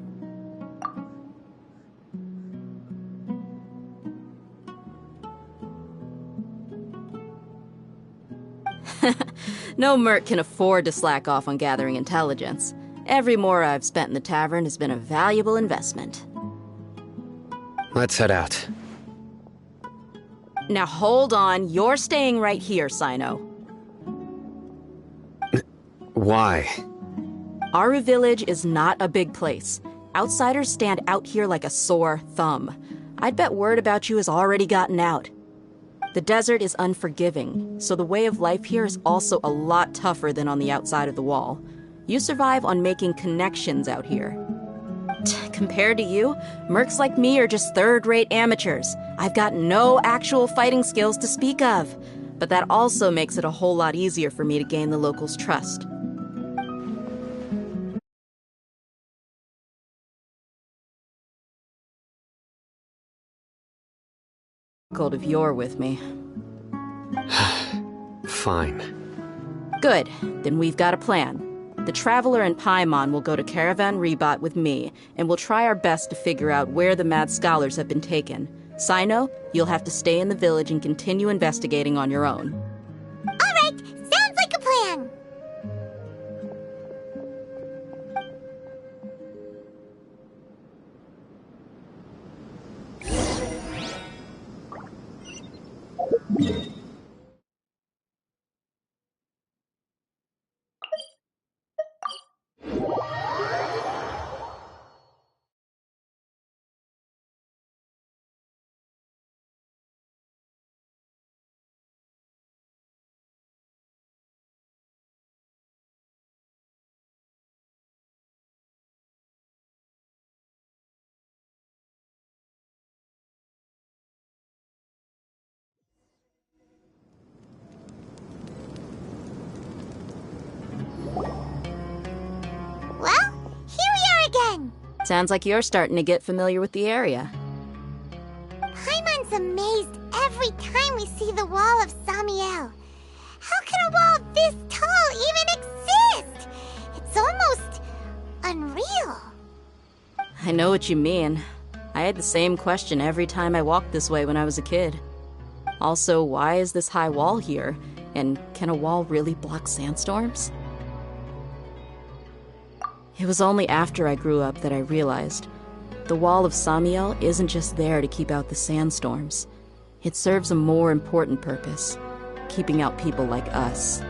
No merc can afford to slack off on gathering intelligence. Every more I've spent in the tavern has been a valuable investment. Let's head out. Now hold on, you're staying right here, Sino. Why? Aru Village is not a big place. Outsiders stand out here like a sore thumb. I'd bet word about you has already gotten out. The desert is unforgiving, so the way of life here is also a lot tougher than on the outside of the wall. You survive on making connections out here. Compared to you, mercs like me are just third-rate amateurs. I've got no actual fighting skills to speak of. But that also makes it a whole lot easier for me to gain the locals' trust. If you're with me. Fine. Good. Then we've got a plan. The Traveler and Paimon will go to Caravan Rebat with me, and we'll try our best to figure out where the mad scholars have been taken. Sino, you'll have to stay in the village and continue investigating on your own. All right, sounds like a plan. Well, here we are again. Sounds like you're starting to get familiar with the area. Paimon's amazed every time we see the wall of Samiel. How can a wall this tall even exist? It's almost unreal. I know what you mean. I had the same question every time I walked this way when I was a kid. Also, why is this high wall here? And can a wall really block sandstorms? It was only after I grew up that I realized the wall of Samiel isn't just there to keep out the sandstorms. It serves a more important purpose, keeping out people like us.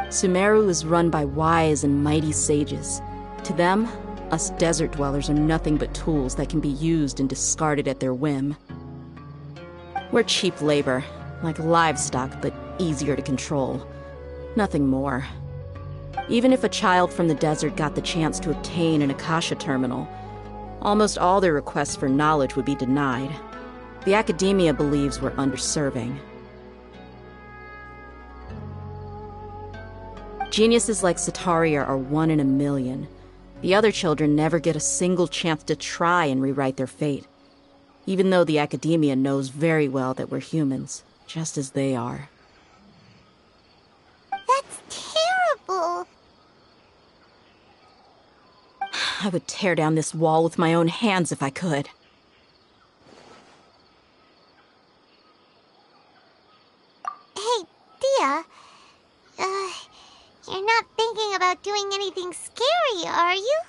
Sumeru is run by wise and mighty sages. To them, us desert dwellers are nothing but tools that can be used and discarded at their whim. We're cheap labor, like livestock, but easier to control. Nothing more. Even if a child from the desert got the chance to obtain an Akasha terminal, almost all their requests for knowledge would be denied. The academia believes we're underserving. Geniuses like Sataria are 1 in a million. The other children never get a single chance to try and rewrite their fate, even though the academia knows very well that we're humans, just as they are. That's terrible. I would tear down this wall with my own hands if I could. Hey, Dia. You're not thinking about doing anything scary, are you?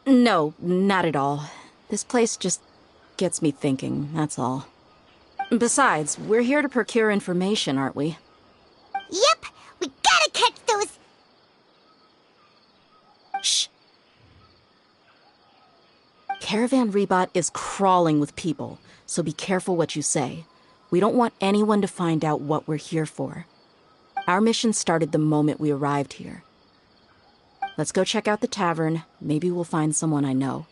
No, not at all. This place just gets me thinking, that's all. Besides, we're here to procure information, aren't we? Yep, we gotta catch those... Shh. Caravan Rebot is crawling with people, so be careful what you say. We don't want anyone to find out what we're here for. Our mission started the moment we arrived here. Let's go check out the tavern. Maybe we'll find someone I know.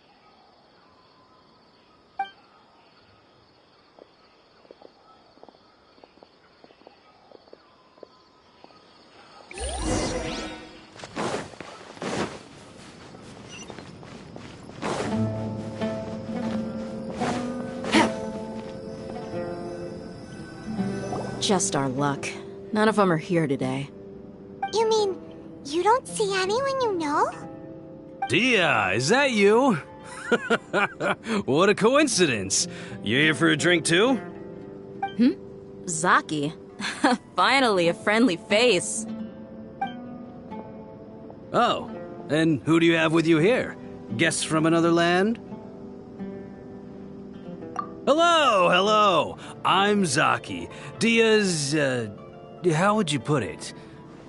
Just our luck. None of them are here today. You mean you don't see anyone you know? Dia, is that you? What a coincidence. You here for a drink too? Zaki. Finally, a friendly face. Oh, and who do you have with you here? Guests from another land? Hello! I'm Zaki. Dia's, how would you put it?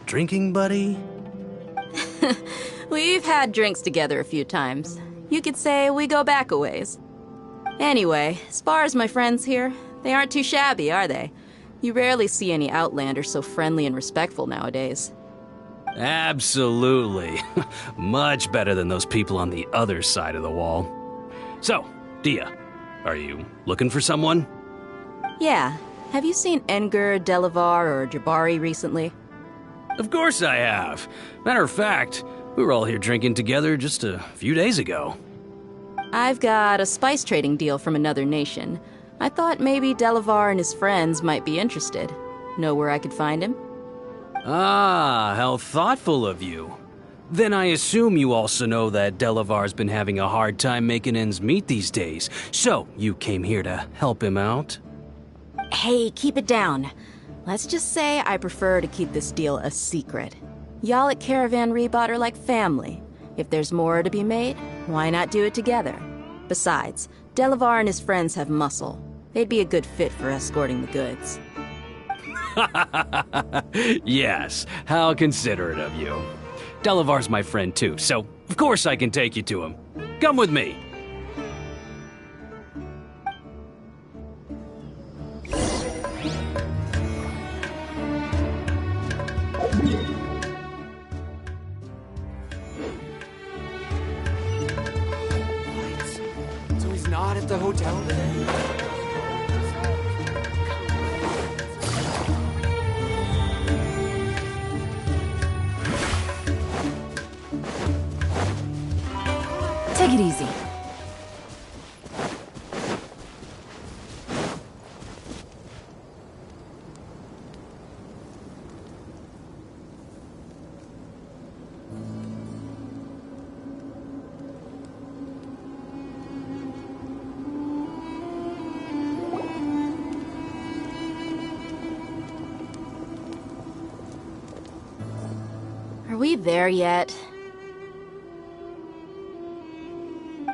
Drinking buddy? We've had drinks together a few times. You could say we go back a ways. Anyway, as far as my friends here, they aren't too shabby, are they? You rarely see any Outlanders so friendly and respectful nowadays. Absolutely. Much better than those people on the other side of the wall. So, Dia, are you looking for someone? Yeah. Have you seen Enger, Delavar, or Jabari recently? Of course I have. Matter of fact, we were all here drinking together just a few days ago. I've got a spice trading deal from another nation. I thought maybe Delavar and his friends might be interested. Know where I could find him? Ah, how thoughtful of you. Then I assume you also know that Delavar's been having a hard time making ends meet these days, so you came here to help him out? Hey, keep it down. Let's just say I prefer to keep this deal a secret. Y'all at Caravan Rebot are like family. If there's more to be made, why not do it together? Besides, Delavar and his friends have muscle. They'd be a good fit for escorting the goods. Yes, how considerate of you. Delavar's my friend too, so of course I can take you to him. Come with me. So he's not at the hotel today? Take it easy. Are we there yet?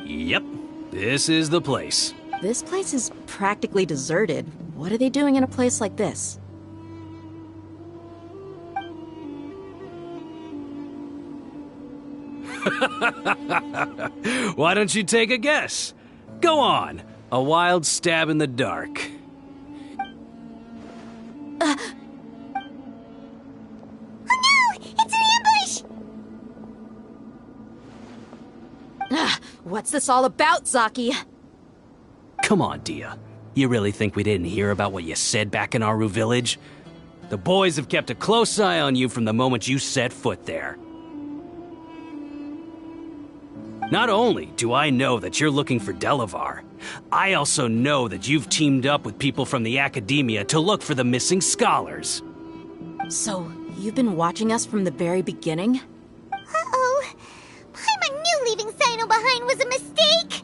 Yep, this is the place. This place is practically deserted. What are they doing in a place like this? Why don't you take a guess? Go on, a wild stab in the dark. Oh no! It's an ambush! What's this all about, Zaki? Come on, Dia. You really think we didn't hear about what you said back in Aru village? The boys have kept a close eye on you from the moment you set foot there. Not only do I know that you're looking for Delavar, I also know that you've teamed up with people from the Academia to look for the missing scholars. So, you've been watching us from the very beginning? Uh-oh. I knew leaving Sino behind was a mistake!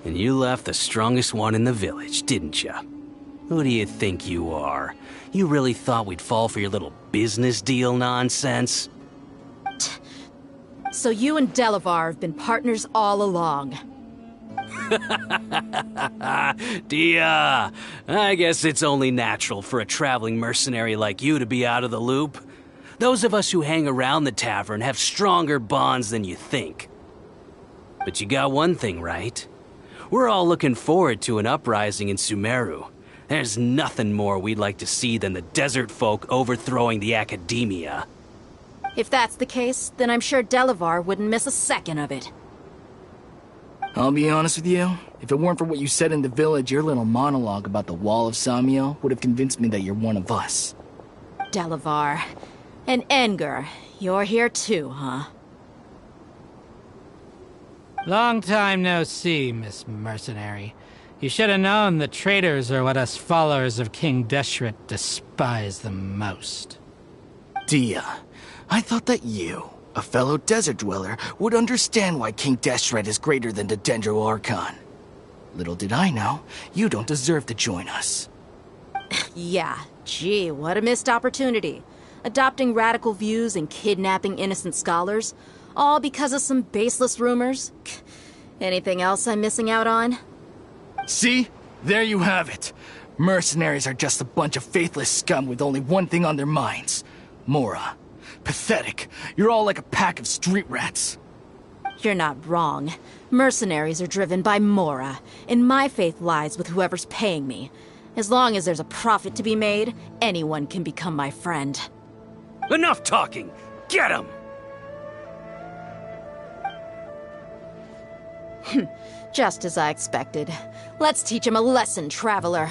And you left the strongest one in the village, didn't you? Who do you think you are? You really thought we'd fall for your little business deal nonsense? So you and Delavar have been partners all along. Dia, I guess it's only natural for a traveling mercenary like you to be out of the loop. Those of us who hang around the tavern have stronger bonds than you think. But you got one thing right. We're all looking forward to an uprising in Sumeru. There's nothing more we'd like to see than the desert folk overthrowing the academia. If that's the case, then I'm sure Delavar wouldn't miss a second of it. I'll be honest with you. If it weren't for what you said in the village, your little monologue about the Wall of Samiel would have convinced me that you're one of us. Delavar. And Edgar, you're here too, huh? Long time no see, Miss Mercenary. You should have known the traitors are what us followers of King Deshret despise the most. Dia, I thought that you, a fellow desert dweller, would understand why King Deshret is greater than the Dendro Archon. Little did I know, you don't deserve to join us. Yeah, gee, what a missed opportunity. Adopting radical views and kidnapping innocent scholars, all because of some baseless rumors. Anything else I'm missing out on? See? There you have it. Mercenaries are just a bunch of faithless scum with only one thing on their minds. Mora. Pathetic. You're all like a pack of street rats. You're not wrong. Mercenaries are driven by Mora, and my faith lies with whoever's paying me. As long as there's a profit to be made, anyone can become my friend. Enough talking! Get him! Just as I expected. Let's teach him a lesson, traveler.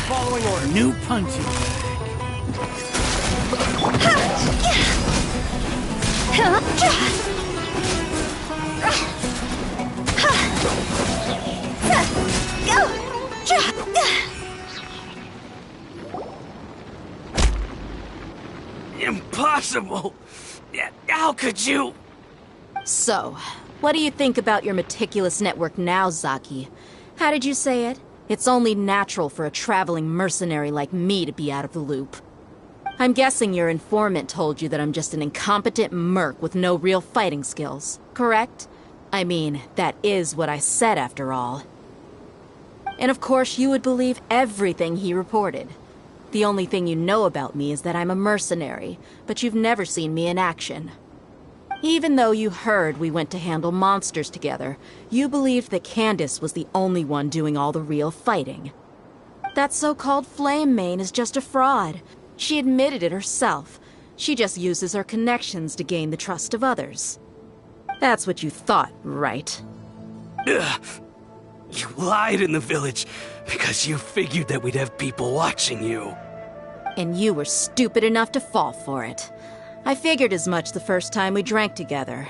Following order. New punching Impossible! How could you? So, what do you think about your meticulous network now, Zaki? How did you say it? It's only natural for a traveling mercenary like me to be out of the loop. I'm guessing your informant told you that I'm just an incompetent merc with no real fighting skills, correct? I mean, that is what I said after all. And of course you would believe everything he reported. The only thing you know about me is that I'm a mercenary, but you've never seen me in action. Even though you heard we went to handle monsters together, you believed that Candace was the only one doing all the real fighting. That so-called Flame Mane is just a fraud. She admitted it herself. She just uses her connections to gain the trust of others. That's what you thought, right? Ugh. You lied in the village because you figured that we'd have people watching you. And you were stupid enough to fall for it. I figured as much the first time we drank together.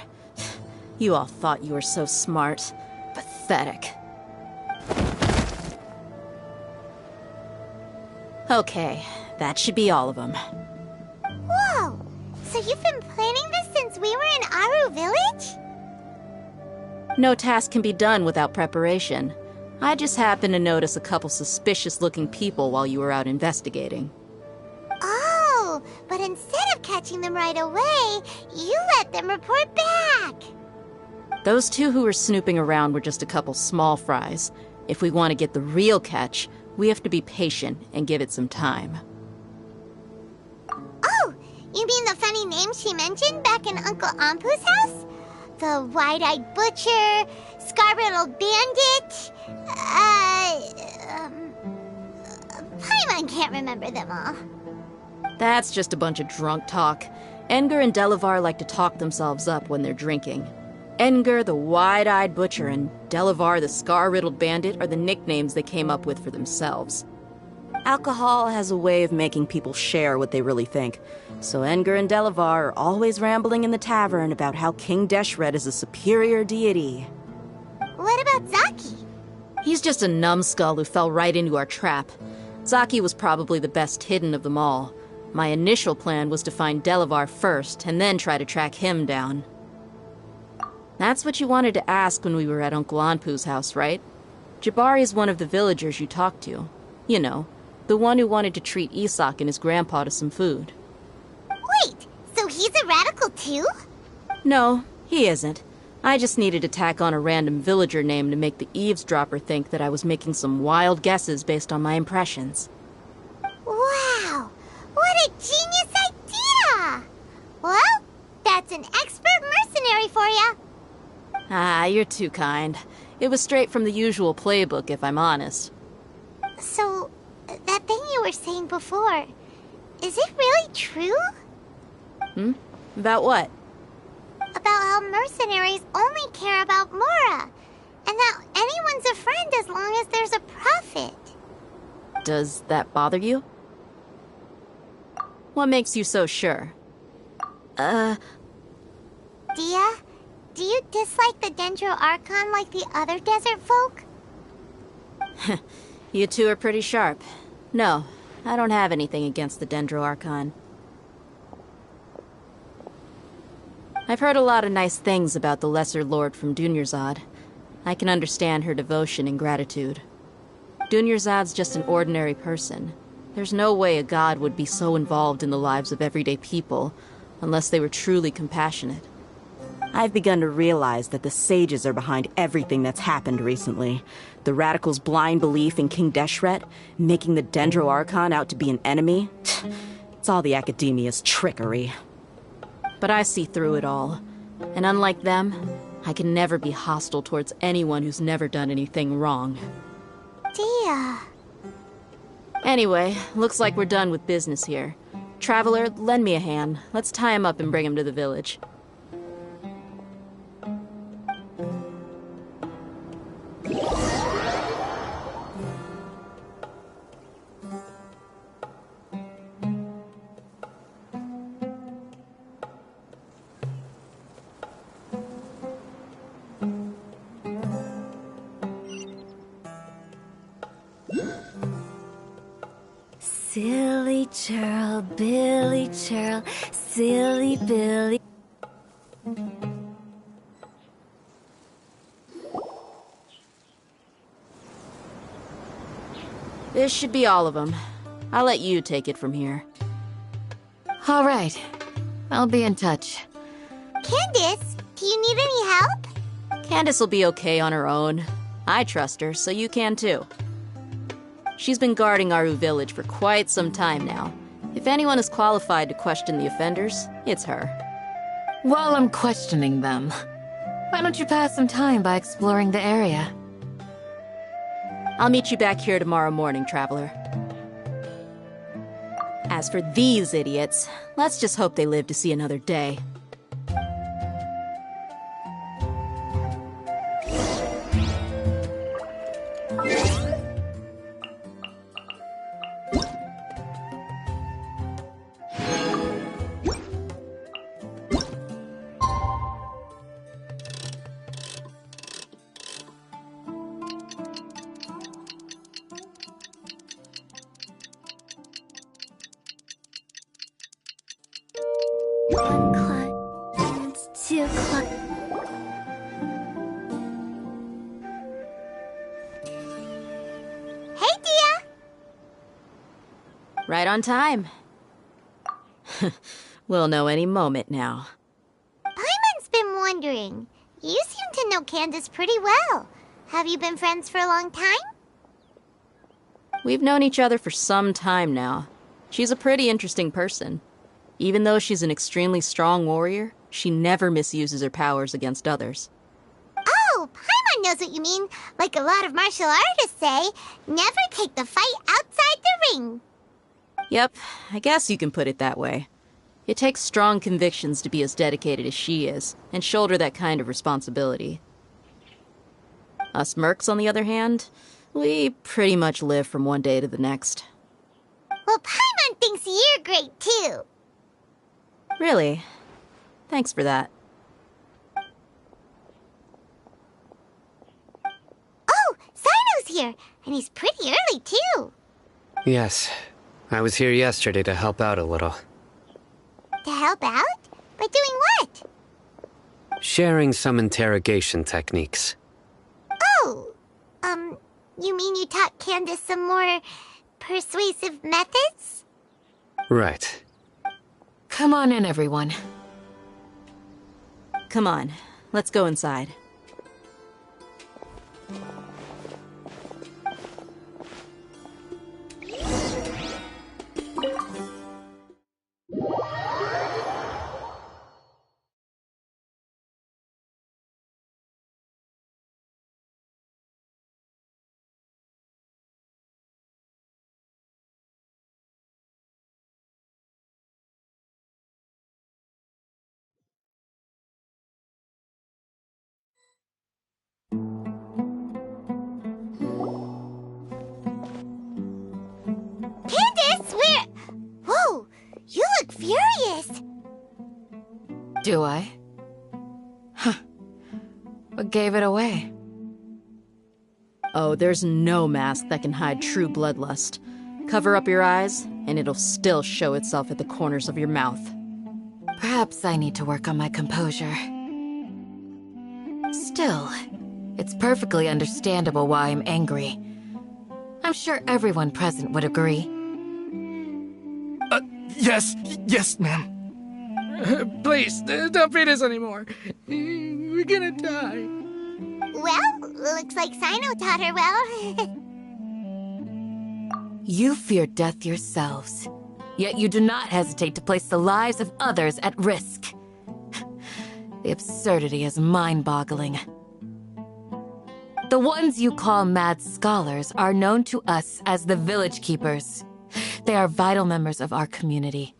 You all thought you were so smart. Pathetic. Okay, that should be all of them. Whoa! So you've been planning this since we were in Aru Village? No task can be done without preparation. I just happened to notice a couple suspicious-looking people while you were out investigating. Oh, but instead of catching them right away, you let them report back. Those two who were snooping around were just a couple small fries. If we want to get the real catch, we have to be patient and give it some time. Oh, you mean the funny name she mentioned back in Uncle Ampu's house? The wide-eyed butcher, scar-riddled bandit, Paimon can't remember them all. That's just a bunch of drunk talk. Edgar and Delavar like to talk themselves up when they're drinking. Edgar, the wide-eyed butcher, and Delavar, the scar-riddled bandit, are the nicknames they came up with for themselves. Alcohol has a way of making people share what they really think, so Edgar and Delavar are always rambling in the tavern about how King Deshret is a superior deity. What about Zaki? He's just a numbskull who fell right into our trap. Zaki was probably the best hidden of them all. My initial plan was to find Delavar first, and then try to track him down. That's what you wanted to ask when we were at Uncle Anpu's house, right? Jabari is one of the villagers you talked to. You know, the one who wanted to treat Isak and his grandpa to some food. Wait, so he's a radical too? No, he isn't. I just needed to tack on a random villager name to make the eavesdropper think that I was making some wild guesses based on my impressions. Wow! What a genius idea! Well, that's an expert mercenary for you. Ah, you're too kind. It was straight from the usual playbook, if I'm honest. So, that thing you were saying before, is it really true? About what? About how mercenaries only care about Mora, and that anyone's a friend as long as there's a profit. Does that bother you? What makes you so sure? Dia, do you dislike the Dendro Archon like the other desert folk? You two are pretty sharp. No, I don't have anything against the Dendro Archon. I've heard a lot of nice things about the Lesser Lord from Dunyarzad. I can understand her devotion and gratitude. Dunyarzad's just an ordinary person. There's no way a god would be so involved in the lives of everyday people, unless they were truly compassionate. I've begun to realize that the sages are behind everything that's happened recently. The radicals' blind belief in King Deshret, making the Dendro Archon out to be an enemy. It's all the academia's trickery. But I see through it all. And unlike them, I can never be hostile towards anyone who's never done anything wrong. Dia. Anyway, looks like we're done with business here. Traveler, lend me a hand. Let's tie him up and bring him to the village. Silly churl, Billy churl, silly Billy. This should be all of them. I'll let you take it from here. All right. I'll be in touch. Candace, do you need any help? Candace will be okay on her own. I trust her, so you can too. She's been guarding Aru village for quite some time now. If anyone is qualified to question the offenders, it's her. While I'm questioning them, why don't you pass some time by exploring the area? I'll meet you back here tomorrow morning, Traveler. As for these idiots, let's just hope they live to see another day. Right on time. We'll know any moment now. Paimon's been wondering. You seem to know Candace pretty well. Have you been friends for a long time? We've known each other for some time now. She's a pretty interesting person. Even though she's an extremely strong warrior, she never misuses her powers against others. Oh, Paimon knows what you mean. Like a lot of martial artists say, never take the fight outside the ring. Yep, I guess you can put it that way. It takes strong convictions to be as dedicated as she is, and shoulder that kind of responsibility. Us mercs, on the other hand, we pretty much live from one day to the next. Well, Paimon thinks you're great, too. Really? Thanks for that. Oh, Sino's here, and he's pretty early, too. Yes. I was here yesterday to help out a little. To help out? By doing what? Sharing some interrogation techniques. Oh, you mean you taught Candace some more persuasive methods? Right. Come on in, everyone. Come on, Let's go inside. Candace, where... Whoa, you look furious. Do I? Huh. What gave it away? Oh, there's no mask that can hide true bloodlust. Cover up your eyes, and it'll still show itself at the corners of your mouth. Perhaps I need to work on my composure. Still, it's perfectly understandable why I'm angry. I'm sure everyone present would agree. Yes, ma'am. Please, don't beat us anymore. We're gonna die. Well, looks like Sino taught her well. You fear death yourselves, yet you do not hesitate to place the lives of others at risk. The absurdity is mind-boggling. The ones you call mad scholars are known to us as the Village Keepers. They are vital members of our community,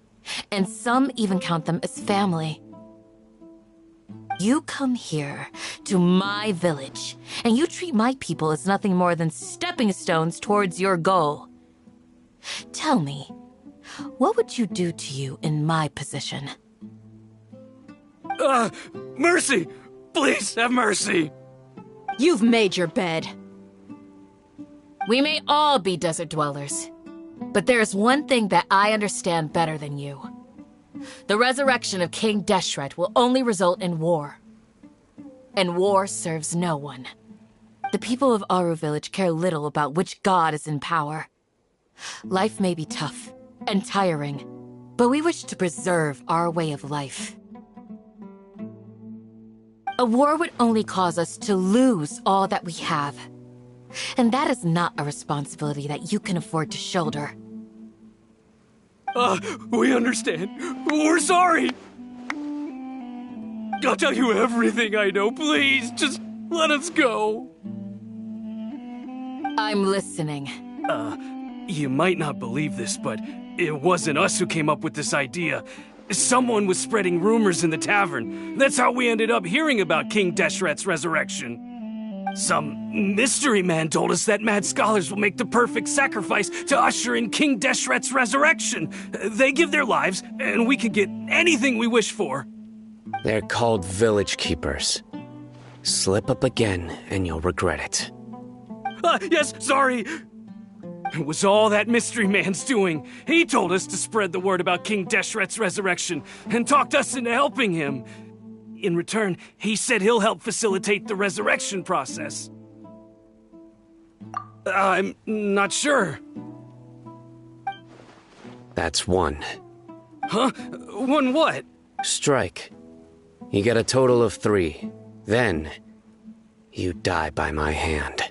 and some even count them as family. You come here, to my village, and you treat my people as nothing more than stepping stones towards your goal. Tell me, what would you do to you in my position? Mercy! Please have mercy! You've made your bed. We may all be desert dwellers, but there's one thing that I understand better than you. The resurrection of King Deshret will only result in war. And war serves no one. The people of Aru Village care little about which god is in power. Life may be tough and tiring, but we wish to preserve our way of life. A war would only cause us to lose all that we have. And that is not a responsibility that you can afford to shoulder. We understand. We're sorry! I'll tell you everything I know, please. Just let us go. I'm listening. You might not believe this, but it wasn't us who came up with this idea. Someone was spreading rumors in the tavern. That's how we ended up hearing about King Deshret's resurrection. Some mystery man told us that mad scholars will make the perfect sacrifice to usher in King Deshret's resurrection. They give their lives, and we can get anything we wish for. They're called Village Keepers. Slip up again, and you'll regret it. Yes, sorry. It was all that mystery man's doing. He told us to spread the word about King Deshret's resurrection, and talked us into helping him. In return, he said he'll help facilitate the resurrection process. I'm not sure. That's one. Huh? One what? Strike. You get a total of 3. Then, you die by my hand.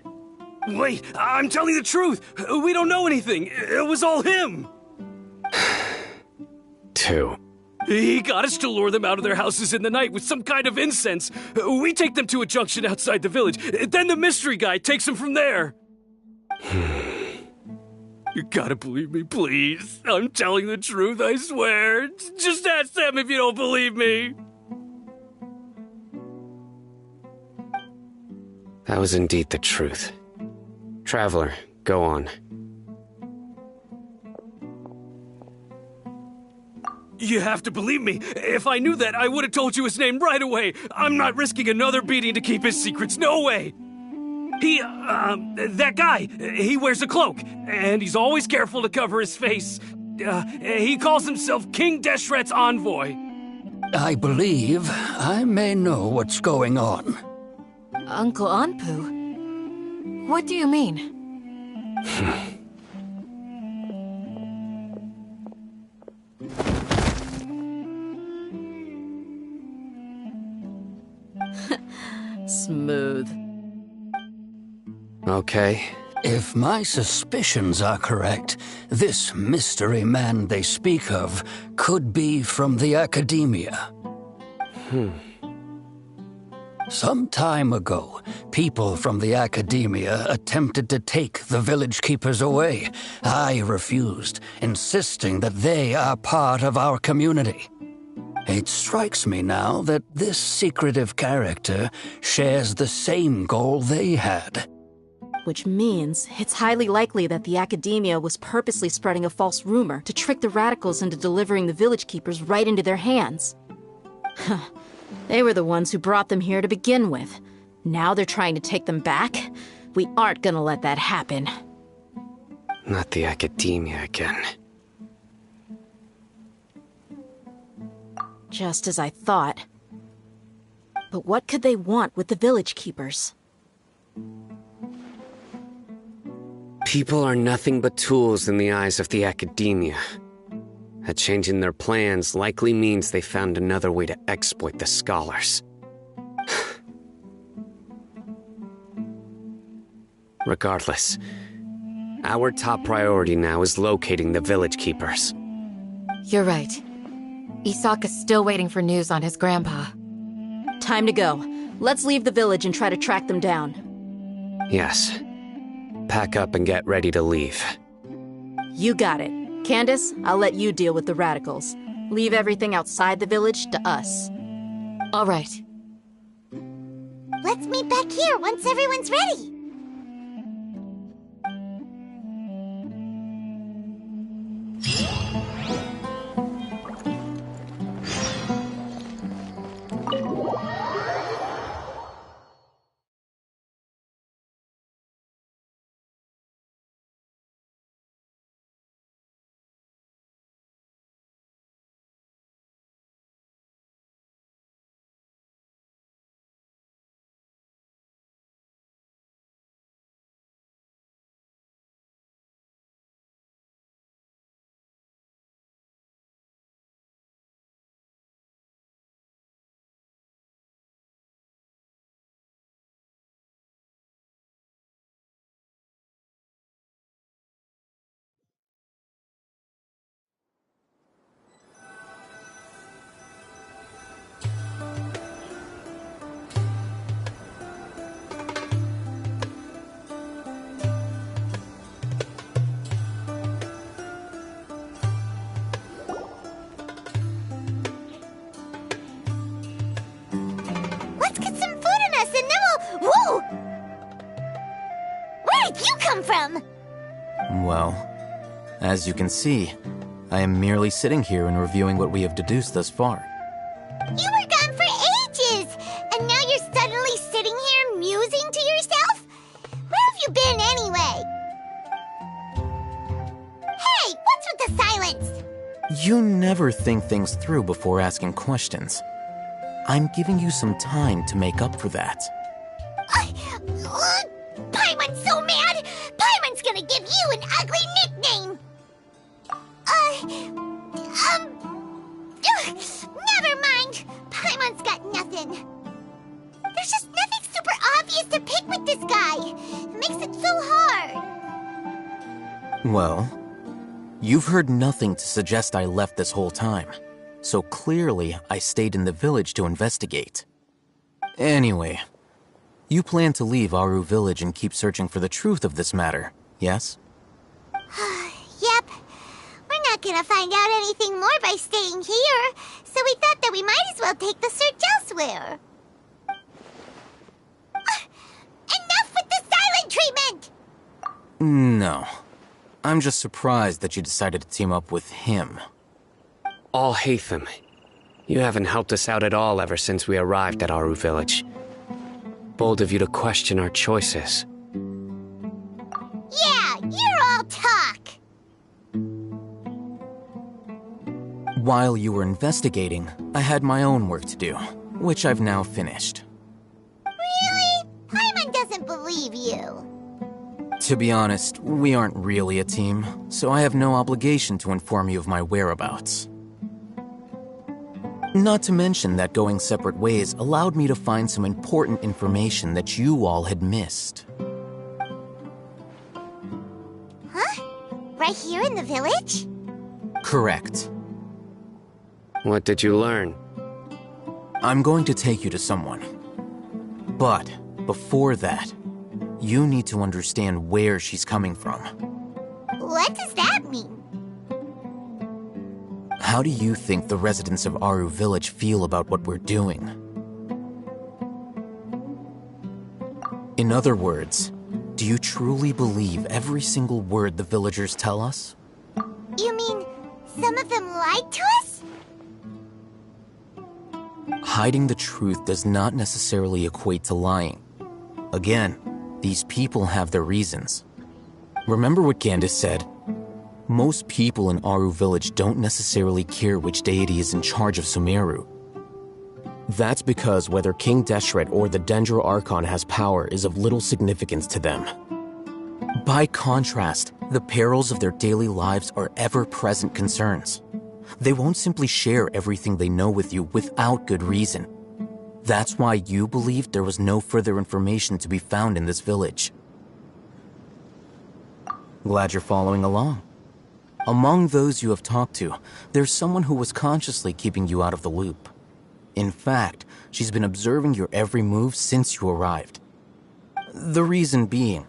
Wait, I'm telling the truth. We don't know anything. It was all him. 2. He got us to lure them out of their houses in the night with some kind of incense. We take them to a junction outside the village. Then the mystery guy takes them from there. You gotta believe me, please. I'm telling the truth, I swear. Just ask them if you don't believe me. That was indeed the truth. Traveler, go on. You have to believe me. If I knew that, I would have told you his name right away. I'm not risking another beating to keep his secrets. No way. That guy, he wears a cloak, and he's always careful to cover his face. He calls himself King Deshret's envoy. I believe I may know what's going on. Uncle Anpu? What do you mean? Okay. If my suspicions are correct, this mystery man they speak of could be from the Academia. Some time ago, people from the Academia attempted to take the village keepers away. I refused, insisting that they are part of our community. It strikes me now that this secretive character shares the same goal they had. Which means it's highly likely that the Academia was purposely spreading a false rumor to trick the radicals into delivering the village keepers right into their hands. They were the ones who brought them here to begin with. Now they're trying to take them back? We aren't gonna let that happen. Not the Academia again. Just as I thought. But what could they want with the village keepers? People are nothing but tools in the eyes of the Academia. A change in their plans likely means they found another way to exploit the scholars. Regardless, our top priority now is locating the village keepers. You're right. Isak is still waiting for news on his grandpa. Time to go. Let's leave the village and try to track them down. Yes. Pack up and get ready to leave. You got it. Candace, I'll let you deal with the radicals. Leave everything outside the village to us. All right. Let's meet back here once everyone's ready. From? Well, as you can see, I am merely sitting here and reviewing what we have deduced thus far. You were gone for ages, and now you're suddenly sitting here musing to yourself? Where have you been anyway? Hey, what's with the silence? You never think things through before asking questions. I'm giving you some time to make up for that. Paimon's so mad! Paimon's gonna give you an ugly nickname! Never mind! Paimon's got nothing. There's just nothing super obvious to pick with this guy. It makes it so hard. Well, you've heard nothing to suggest I left this whole time. So clearly, I stayed in the village to investigate. Anyway, you plan to leave Aru village and keep searching for the truth of this matter, yes? Yep. We're not gonna find out anything more by staying here, so we thought that we might as well take the search elsewhere. Enough with the silent treatment! No. I'm just surprised that you decided to team up with him. Alhaitham, you haven't helped us out at all ever since we arrived at Aru village. Bold of you to question our choices. Yeah, you're all talk! While you were investigating, I had my own work to do, which I've now finished. Really? Paimon doesn't believe you. To be honest, we aren't really a team, so I have no obligation to inform you of my whereabouts. Not to mention that going separate ways allowed me to find some important information that you all had missed. right here in the village? Correct. What did you learn? I'm going to take you to someone. But before that, you need to understand where she's coming from. What does that mean? How do you think the residents of Aru Village feel about what we're doing? In other words, do you truly believe every single word the villagers tell us? You mean some of them lied to us? Hiding the truth does not necessarily equate to lying. Again, these people have their reasons. Remember what Gandis said? Most people in Aru Village don't necessarily care which deity is in charge of Sumeru. That's because whether King Deshret or the Dendro Archon has power is of little significance to them. By contrast, the perils of their daily lives are ever-present concerns. They won't simply share everything they know with you without good reason. That's why you believed there was no further information to be found in this village. Glad you're following along. Among those you have talked to, there's someone who was consciously keeping you out of the loop. In fact, she's been observing your every move since you arrived. The reason being,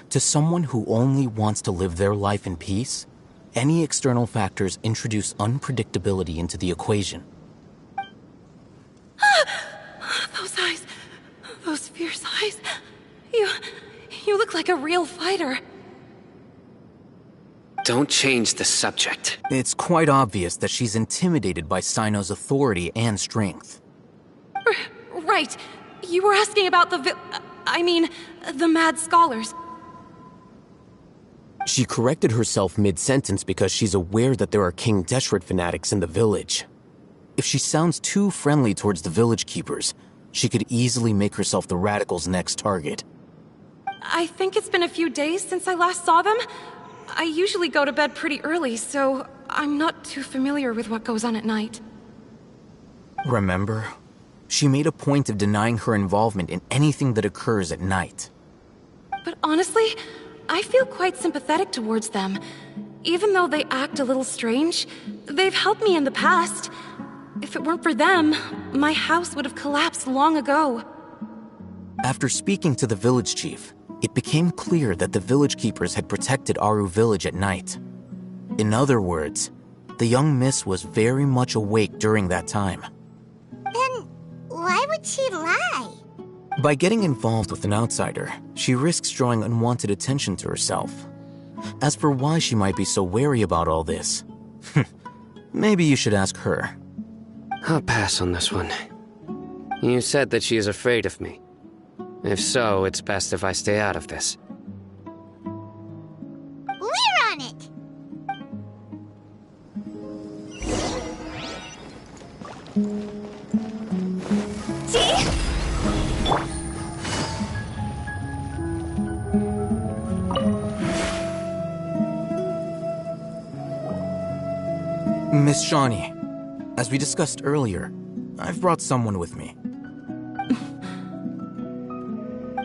to someone who only wants to live their life in peace, any external factors introduce unpredictability into the equation. Those eyes. Those fierce eyes. You look like a real fighter. Don't change the subject. It's quite obvious that she's intimidated by Sino's authority and strength. Right. You were asking about the mad scholars. She corrected herself mid-sentence because she's aware that there are King Deshret fanatics in the village. If she sounds too friendly towards the village keepers, she could easily make herself the radicals' next target. I think it's been a few days since I last saw them. I usually go to bed pretty early, so I'm not too familiar with what goes on at night. Remember? She made a point of denying her involvement in anything that occurs at night. But honestly, I feel quite sympathetic towards them. Even though they act a little strange, they've helped me in the past. If it weren't for them, my house would have collapsed long ago. After speaking to the village chief, it became clear that the village keepers had protected Aru Village at night. In other words, the young miss was very much awake during that time. Then why would she lie? By getting involved with an outsider, she risks drawing unwanted attention to herself. As for why she might be so wary about all this, maybe you should ask her. I'll pass on this one. You said that she is afraid of me. If so, it's best if I stay out of this. We're on it! Miss Shawnee, as we discussed earlier, I've brought someone with me.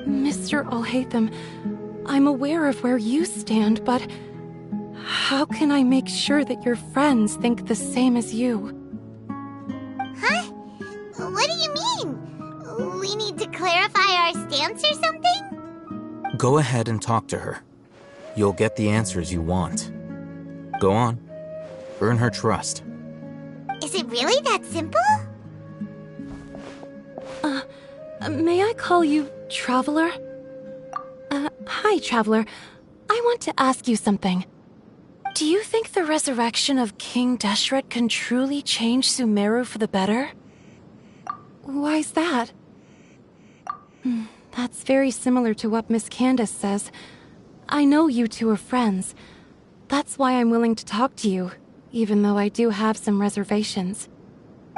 Mr. Alhaitham, I'm aware of where you stand, but how can I make sure that your friends think the same as you? Huh? What do you mean? We need to clarify our stance or something? Go ahead and talk to her. You'll get the answers you want. Go on. Earn her trust. Is it really that simple? May I call you Traveler? Hi, Traveler. I want to ask you something. Do you think the resurrection of King Deshret can truly change Sumeru for the better? Why's that? That's very similar to what Miss Candace says. I know you two are friends. That's why I'm willing to talk to you, even though I do have some reservations.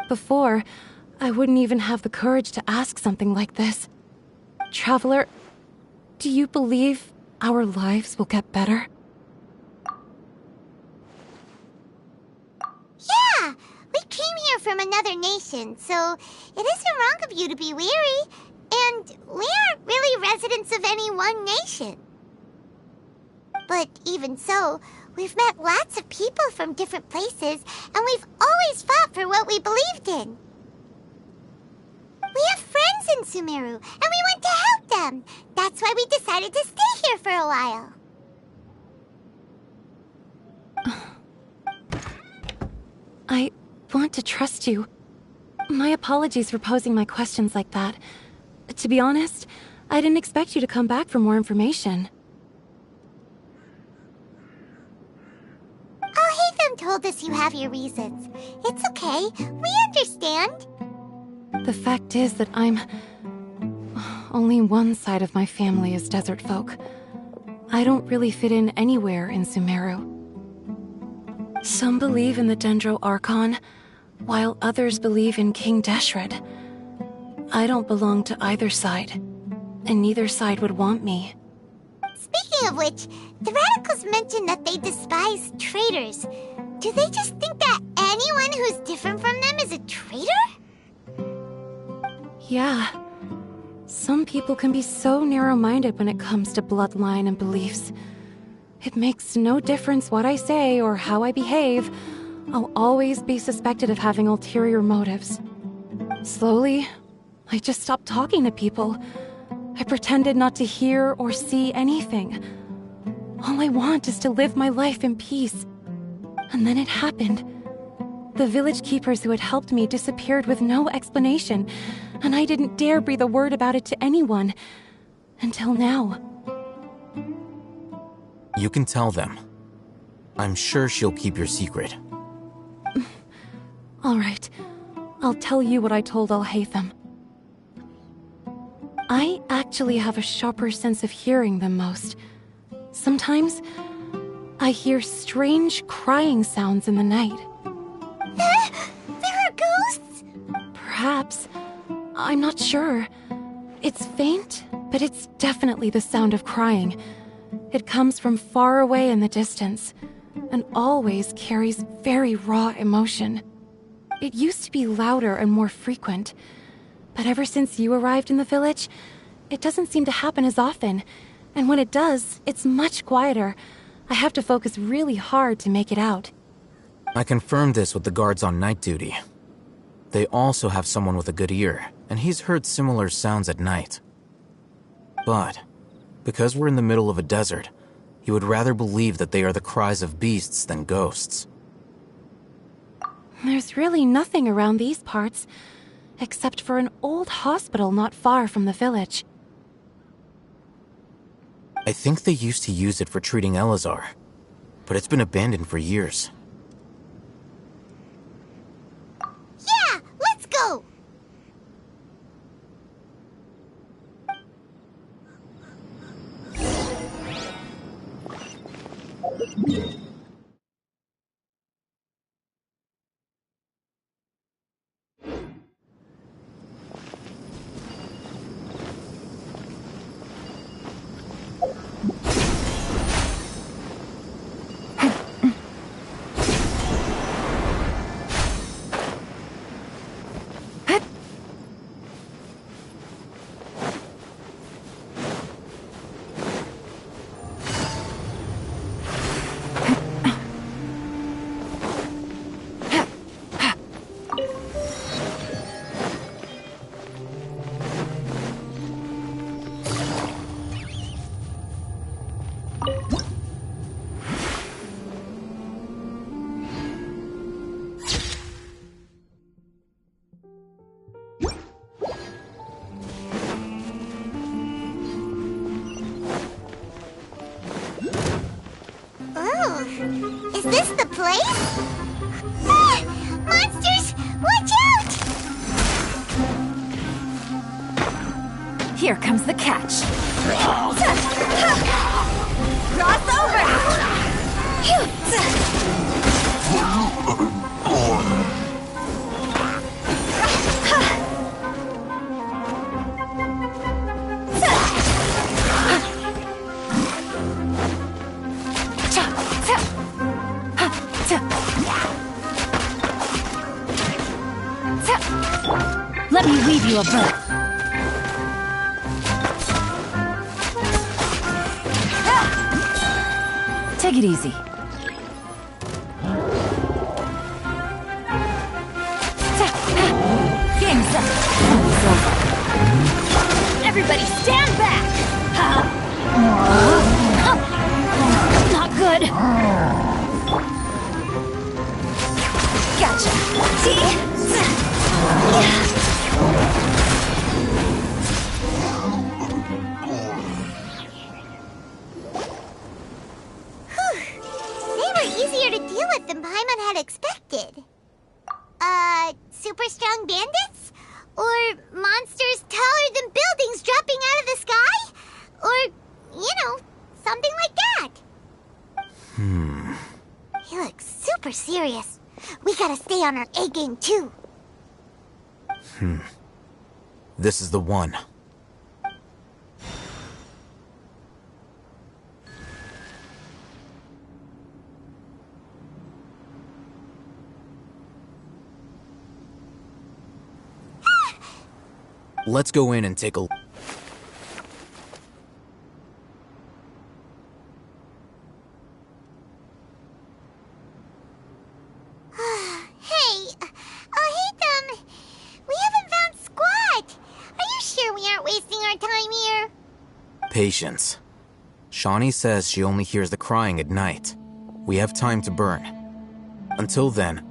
Before, I wouldn't even have the courage to ask something like this. Traveler, do you believe our lives will get better? Yeah! We came here from another nation, so it isn't wrong of you to be weary. And we aren't really residents of any one nation. But even so, We've met lots of people from different places, and we've always fought for what we believed in. We have friends in Sumeru, and we want to help them. That's why we decided to stay here for a while. I want to trust you. My apologies for posing my questions like that. To be honest, I didn't expect you to come back for more information. Alhaitham told us you have your reasons. It's okay. We understand. The fact is that only one side of my family is desert folk. I don't really fit in anywhere in Sumeru. Some believe in the Dendro Archon, while others believe in King Deshret. I don't belong to either side, and neither side would want me. Speaking of which, the Radicals mentioned that they despise traitors. Do they just think that anyone who's different from them is a traitor? Yeah. Some people can be so narrow-minded when it comes to bloodline and beliefs. It makes no difference what I say or how I behave. I'll always be suspected of having ulterior motives. Slowly, I just stopped talking to people. I pretended not to hear or see anything. All I want is to live my life in peace. And then it happened. The village keepers who had helped me disappeared with no explanation, and I didn't dare breathe a word about it to anyone. Until now. You can tell them. I'm sure she'll keep your secret. All right. I'll tell you what I told Alhaitham. I actually have a sharper sense of hearing than most. Sometimes, I hear strange crying sounds in the night. There are ghosts? Perhaps. I'm not sure. It's faint, but it's definitely the sound of crying. It comes from far away in the distance, and always carries very raw emotion. It used to be louder and more frequent, but ever since you arrived in the village, it doesn't seem to happen as often, and when it does, it's much quieter. I have to focus really hard to make it out. I confirmed this with the guards on night duty. They also have someone with a good ear, and he's heard similar sounds at night. But because we're in the middle of a desert, he would rather believe that they are the cries of beasts than ghosts. There's really nothing around these parts, except for an old hospital not far from the village. I think they used to use it for treating Elazar, but it's been abandoned for years. Yeah, let's go! Is this the place? Ah! Monsters! Watch out! Here comes the catch. Cross over! Let me weave you a bow. Take it easy. Everybody stand back! Not good. Gotcha. See? They were easier to deal with than Paimon had expected. Super strong bandits? Or monsters taller than buildings dropping out of the sky? Or, something like that. He looks super serious. We gotta stay on our A game, too. This is the one. Let's go in and take a look. Hey, Hatham, we haven't found squat. Are you sure we aren't wasting our time here? Patience. Shawnee says she only hears the crying at night. We have time to burn. Until then,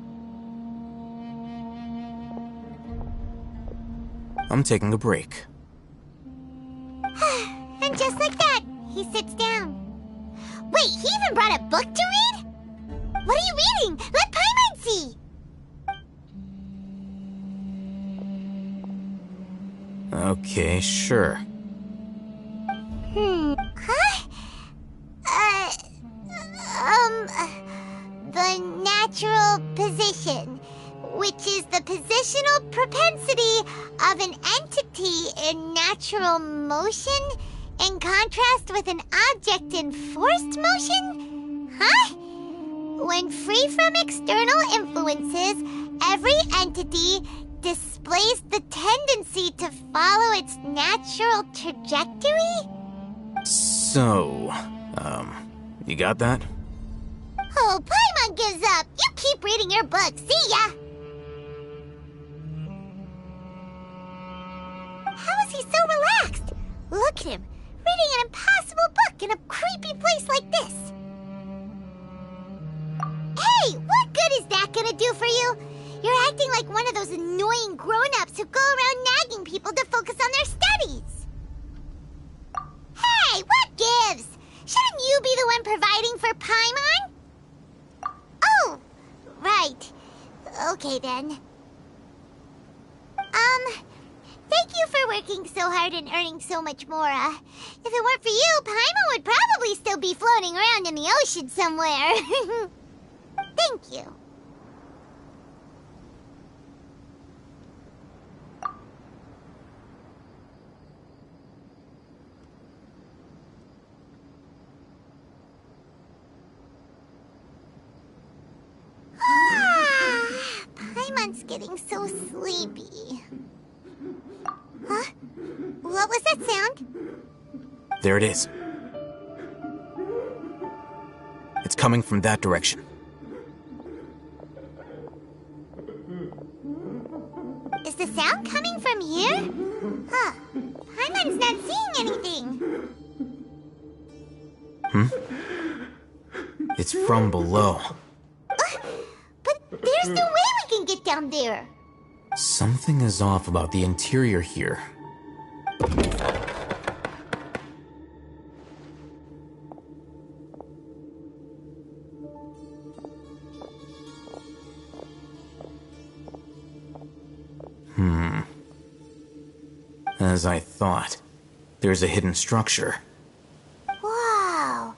I'm taking a break. And just like that, he sits down. Wait, he even brought a book to read? What are you reading? Let Paimon see! Okay, sure. Huh? The natural position, which is the positional propensity of an entity in natural motion in contrast with an object in forced motion? Huh? When free from external influences, every entity displays the tendency to follow its natural trajectory? So, you got that? Oh, Paimon gives up. You keep reading your book. See ya! How is he so relaxed? Look at him, reading an impossible book in a creepy place like this. Hey, what good is that gonna do for you? You're acting like one of those annoying grown-ups who go around nagging people to focus on their studies. Hey, what gives? Shouldn't you be the one providing for Paimon? Oh, right. Okay then. Thank you for working so hard and earning so much more. If it weren't for you, Paimon would probably still be floating around in the ocean somewhere. Thank you. Paimon's getting so sleepy. Huh? What was that sound? There it is. It's coming from that direction. Is the sound coming from here? Huh. Paimon's not seeing anything. It's from below. But there's no way we can get down there. Something is off about the interior here. As I thought, there's a hidden structure. Wow.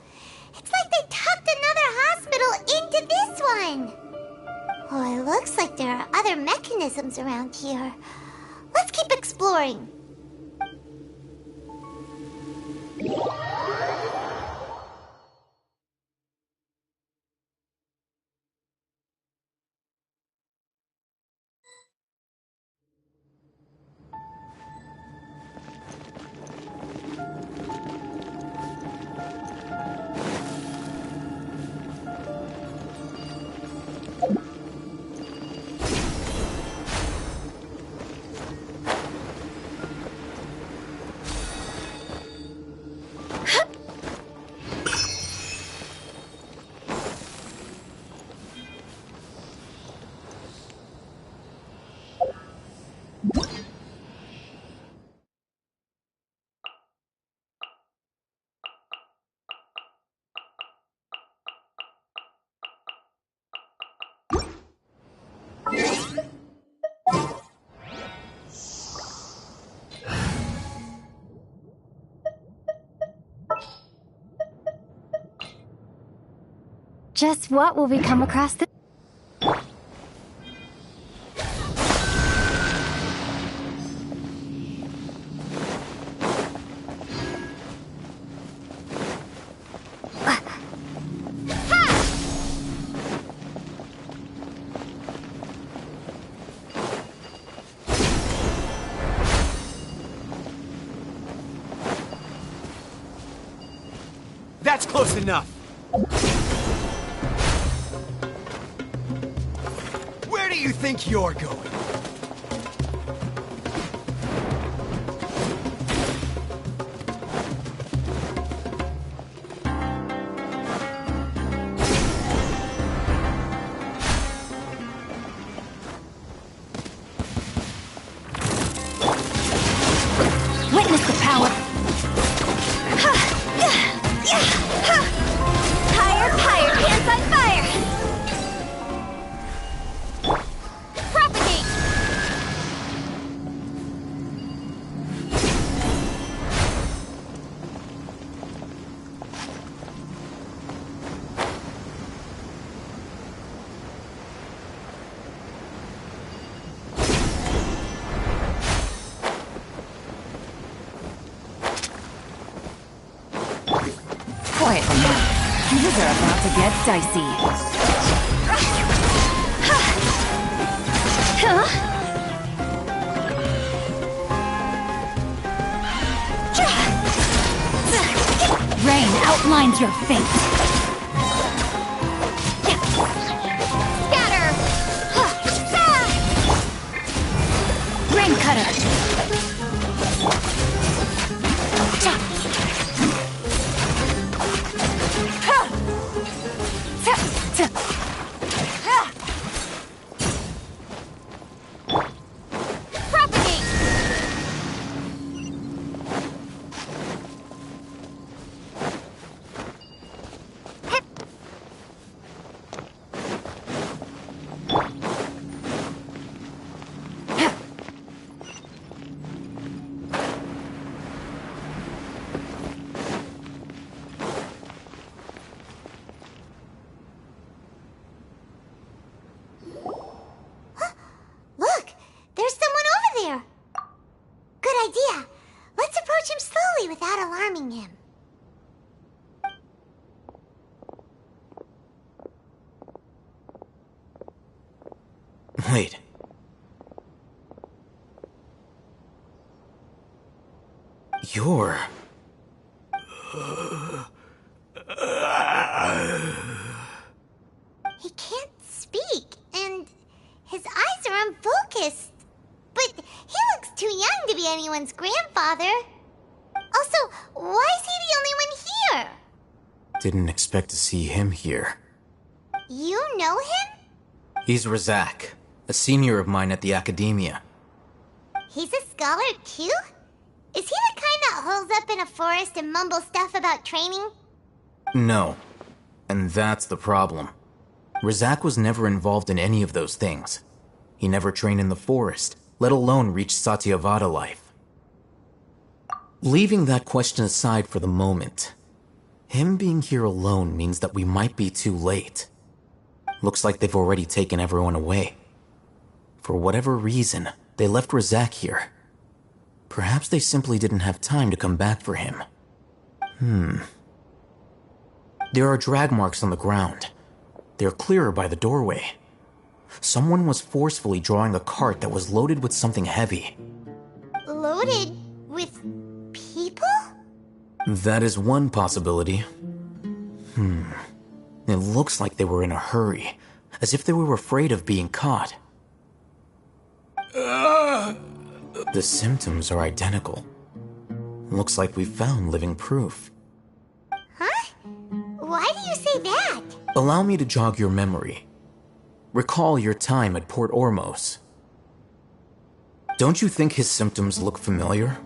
It's like they tucked another hospital into this one. Oh, it looks like there are other mechanisms around here. Let's keep exploring. Just what will we come across this? That's close enough. Where do you think you're going? Witness the power. Higher, higher, hands on fire! Propagate! Quietly now. Things are about to get dicey. Rain outlines your fate. Scatter! Rain cutter. Propagate! Look! There's someone over there! Good idea. Let's approach him slowly without alarming him. Wait. You're... He can't speak, and his eyes are unfocused. But he looks too young to be anyone's grandfather. Also, why is he the only one here? Didn't expect to see him here. You know him? He's Razak, a senior of mine at the academia. He's a scholar too? Is he the kind that holes up in a forest and mumbles stuff about training? No. And that's the problem. Razak was never involved in any of those things. He never trained in the forest, let alone reach Satyavada life. Leaving that question aside for the moment, him being here alone means that we might be too late. Looks like they've already taken everyone away. For whatever reason, they left Razak here. Perhaps they simply didn't have time to come back for him. There are drag marks on the ground. They're clearer by the doorway. Someone was forcefully drawing a cart that was loaded with something heavy. Loaded with people? That is one possibility. It looks like they were in a hurry, as if they were afraid of being caught. The symptoms are identical. Looks like we found living proof. Why do you say that? Allow me to jog your memory. Recall your time at Port Ormos. Don't you think his symptoms look familiar?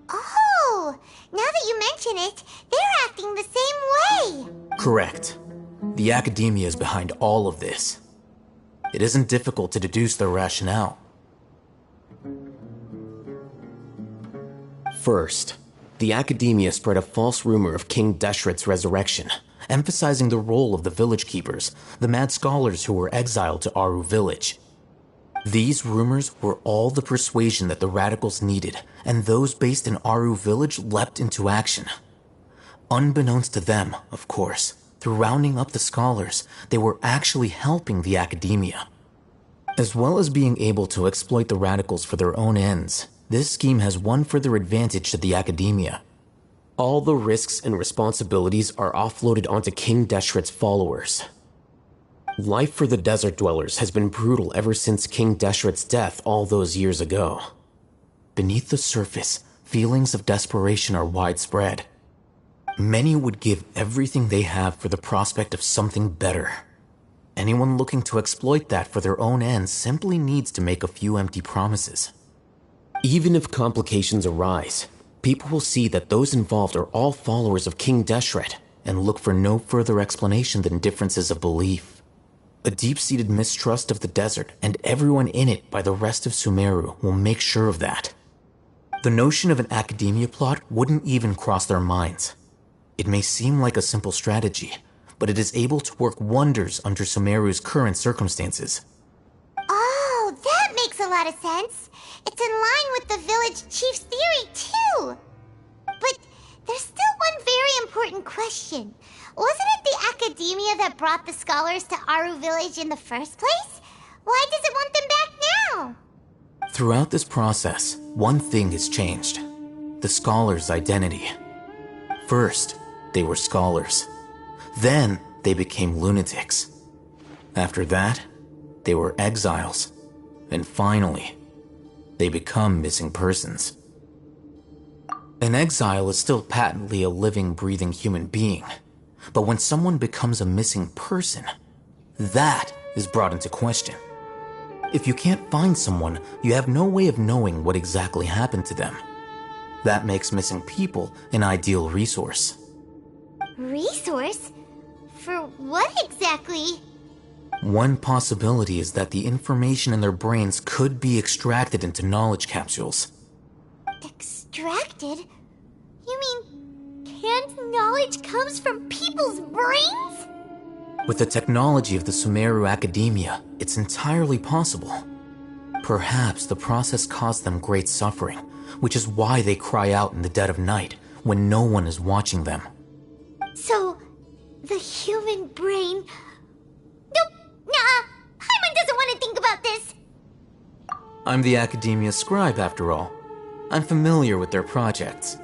Oh, now that you mention it, they're acting the same way. Correct. The academia is behind all of this. It isn't difficult to deduce their rationale. First, the academia spread a false rumor of King Deshret's resurrection, emphasizing the role of the village keepers, the mad scholars who were exiled to Aru village. These rumors were all the persuasion that the radicals needed, and those based in Aru village leapt into action. Unbeknownst to them, of course, through rounding up the scholars, they were actually helping the academia. As well as being able to exploit the radicals for their own ends, this scheme has one further advantage to the academia. All the risks and responsibilities are offloaded onto King Deshret's followers. Life for the desert dwellers has been brutal ever since King Deshret's death all those years ago. Beneath the surface, feelings of desperation are widespread. Many would give everything they have for the prospect of something better. Anyone looking to exploit that for their own ends simply needs to make a few empty promises. Even if complications arise, people will see that those involved are all followers of King Deshret and look for no further explanation than differences of belief. A deep-seated mistrust of the desert and everyone in it by the rest of Sumeru will make sure of that. The notion of an academia plot wouldn't even cross their minds. It may seem like a simple strategy, but it is able to work wonders under Sumeru's current circumstances. Oh, that makes a lot of sense. It's in line with the village chief's theory, too. But there's still one very important question. Wasn't it the academia that brought the scholars to Aru village in the first place? Why does it want them back now? Throughout this process, one thing has changed. The scholars' identity. First, they were scholars. Then, they became lunatics. After that, they were exiles. And finally, they become missing persons. An exile is still patently a living, breathing human being. But when someone becomes a missing person, that is brought into question. If you can't find someone, you have no way of knowing what exactly happened to them. That makes missing people an ideal resource. Resource? For what exactly? One possibility is that the information in their brains could be extracted into knowledge capsules. Extracted? You mean canned knowledge comes from people's brains? With the technology of the Sumeru Academia, it's entirely possible. Perhaps the process caused them great suffering, which is why they cry out in the dead of night when no one is watching them. So, the human brain... Nope, nah, Paimon doesn't want to think about this. I'm the Academia scribe, after all. I'm familiar with their projects.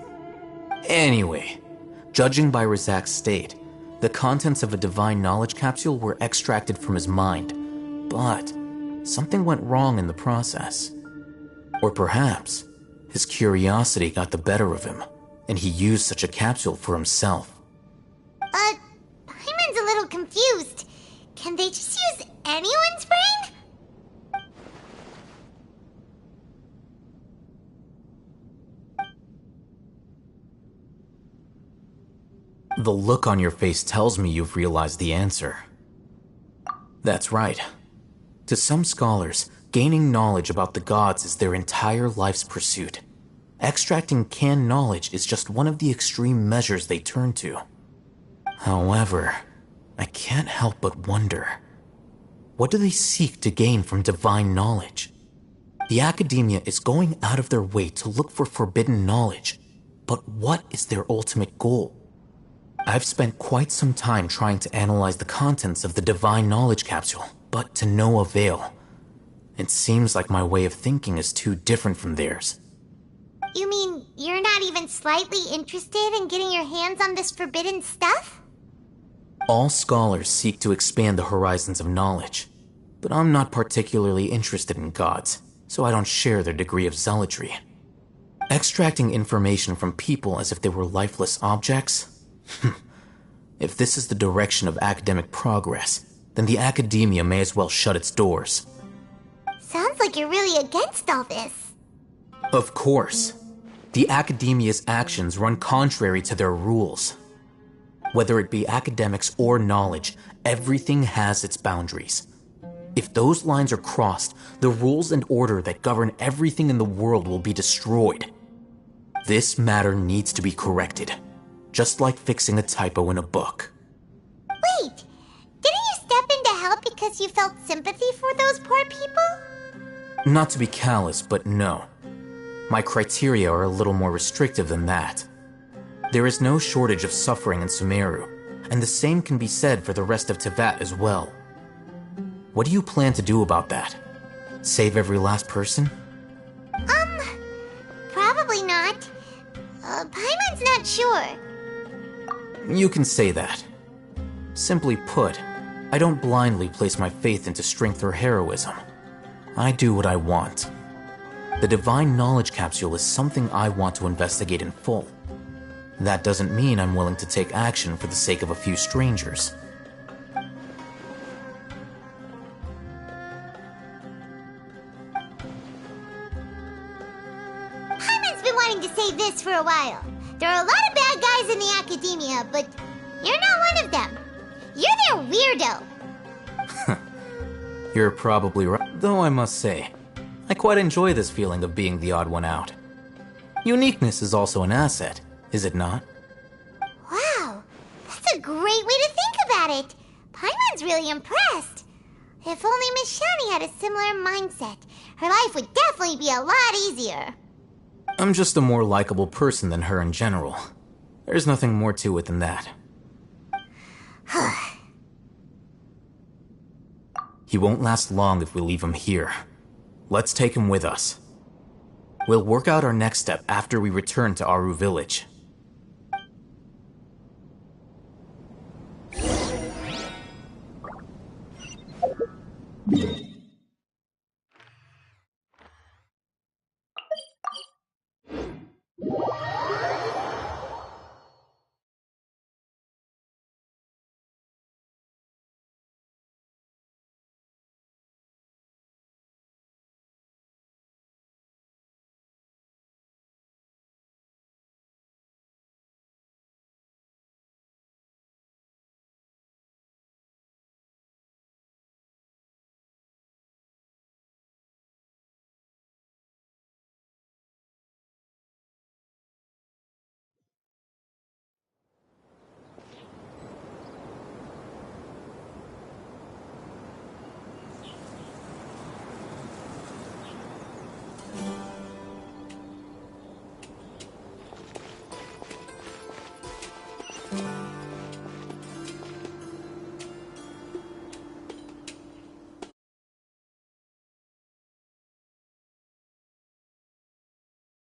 Anyway, judging by Razak's state, the contents of a divine knowledge capsule were extracted from his mind, but something went wrong in the process. Or perhaps his curiosity got the better of him, and he used such a capsule for himself. Paimon's a little confused. Can they just use anyone's brain? The look on your face tells me you've realized the answer. That's right. To some scholars, gaining knowledge about the gods is their entire life's pursuit. Extracting canned knowledge is just one of the extreme measures they turn to. However, I can't help but wonder, what do they seek to gain from divine knowledge? The Academia is going out of their way to look for forbidden knowledge, but what is their ultimate goal? I've spent quite some time trying to analyze the contents of the divine knowledge capsule, but to no avail. It seems like my way of thinking is too different from theirs. You mean you're not even slightly interested in getting your hands on this forbidden stuff? All scholars seek to expand the horizons of knowledge. But I'm not particularly interested in gods, so I don't share their degree of zealotry. Extracting information from people as if they were lifeless objects? If this is the direction of academic progress, then the academia may as well shut its doors. Sounds like you're really against all this. Of course. The academia's actions run contrary to their rules. Whether it be academics or knowledge, everything has its boundaries. If those lines are crossed, the rules and order that govern everything in the world will be destroyed. This matter needs to be corrected, just like fixing a typo in a book. Wait, didn't you step in to help because you felt sympathy for those poor people? Not to be callous, but no. My criteria are a little more restrictive than that. There is no shortage of suffering in Sumeru, and the same can be said for the rest of Teyvat as well. What do you plan to do about that? Save every last person? Probably not. Paimon's not sure. You can say that. Simply put, I don't blindly place my faith into strength or heroism. I do what I want. The Divine Knowledge Capsule is something I want to investigate in full. That doesn't mean I'm willing to take action for the sake of a few strangers. Paimon's been wanting to say this for a while. There are a lot of bad guys in the academia, but you're not one of them. You're their weirdo. You're probably right, though I must say, I quite enjoy this feeling of being the odd one out. Uniqueness is also an asset, is it not? Wow, that's a great way to think about it. Paimon's really impressed. If only Miss Shani had a similar mindset, her life would definitely be a lot easier. I'm just a more likable person than her in general. There's nothing more to it than that. He won't last long if we leave him here. Let's take him with us. We'll work out our next step after we return to Aru Village.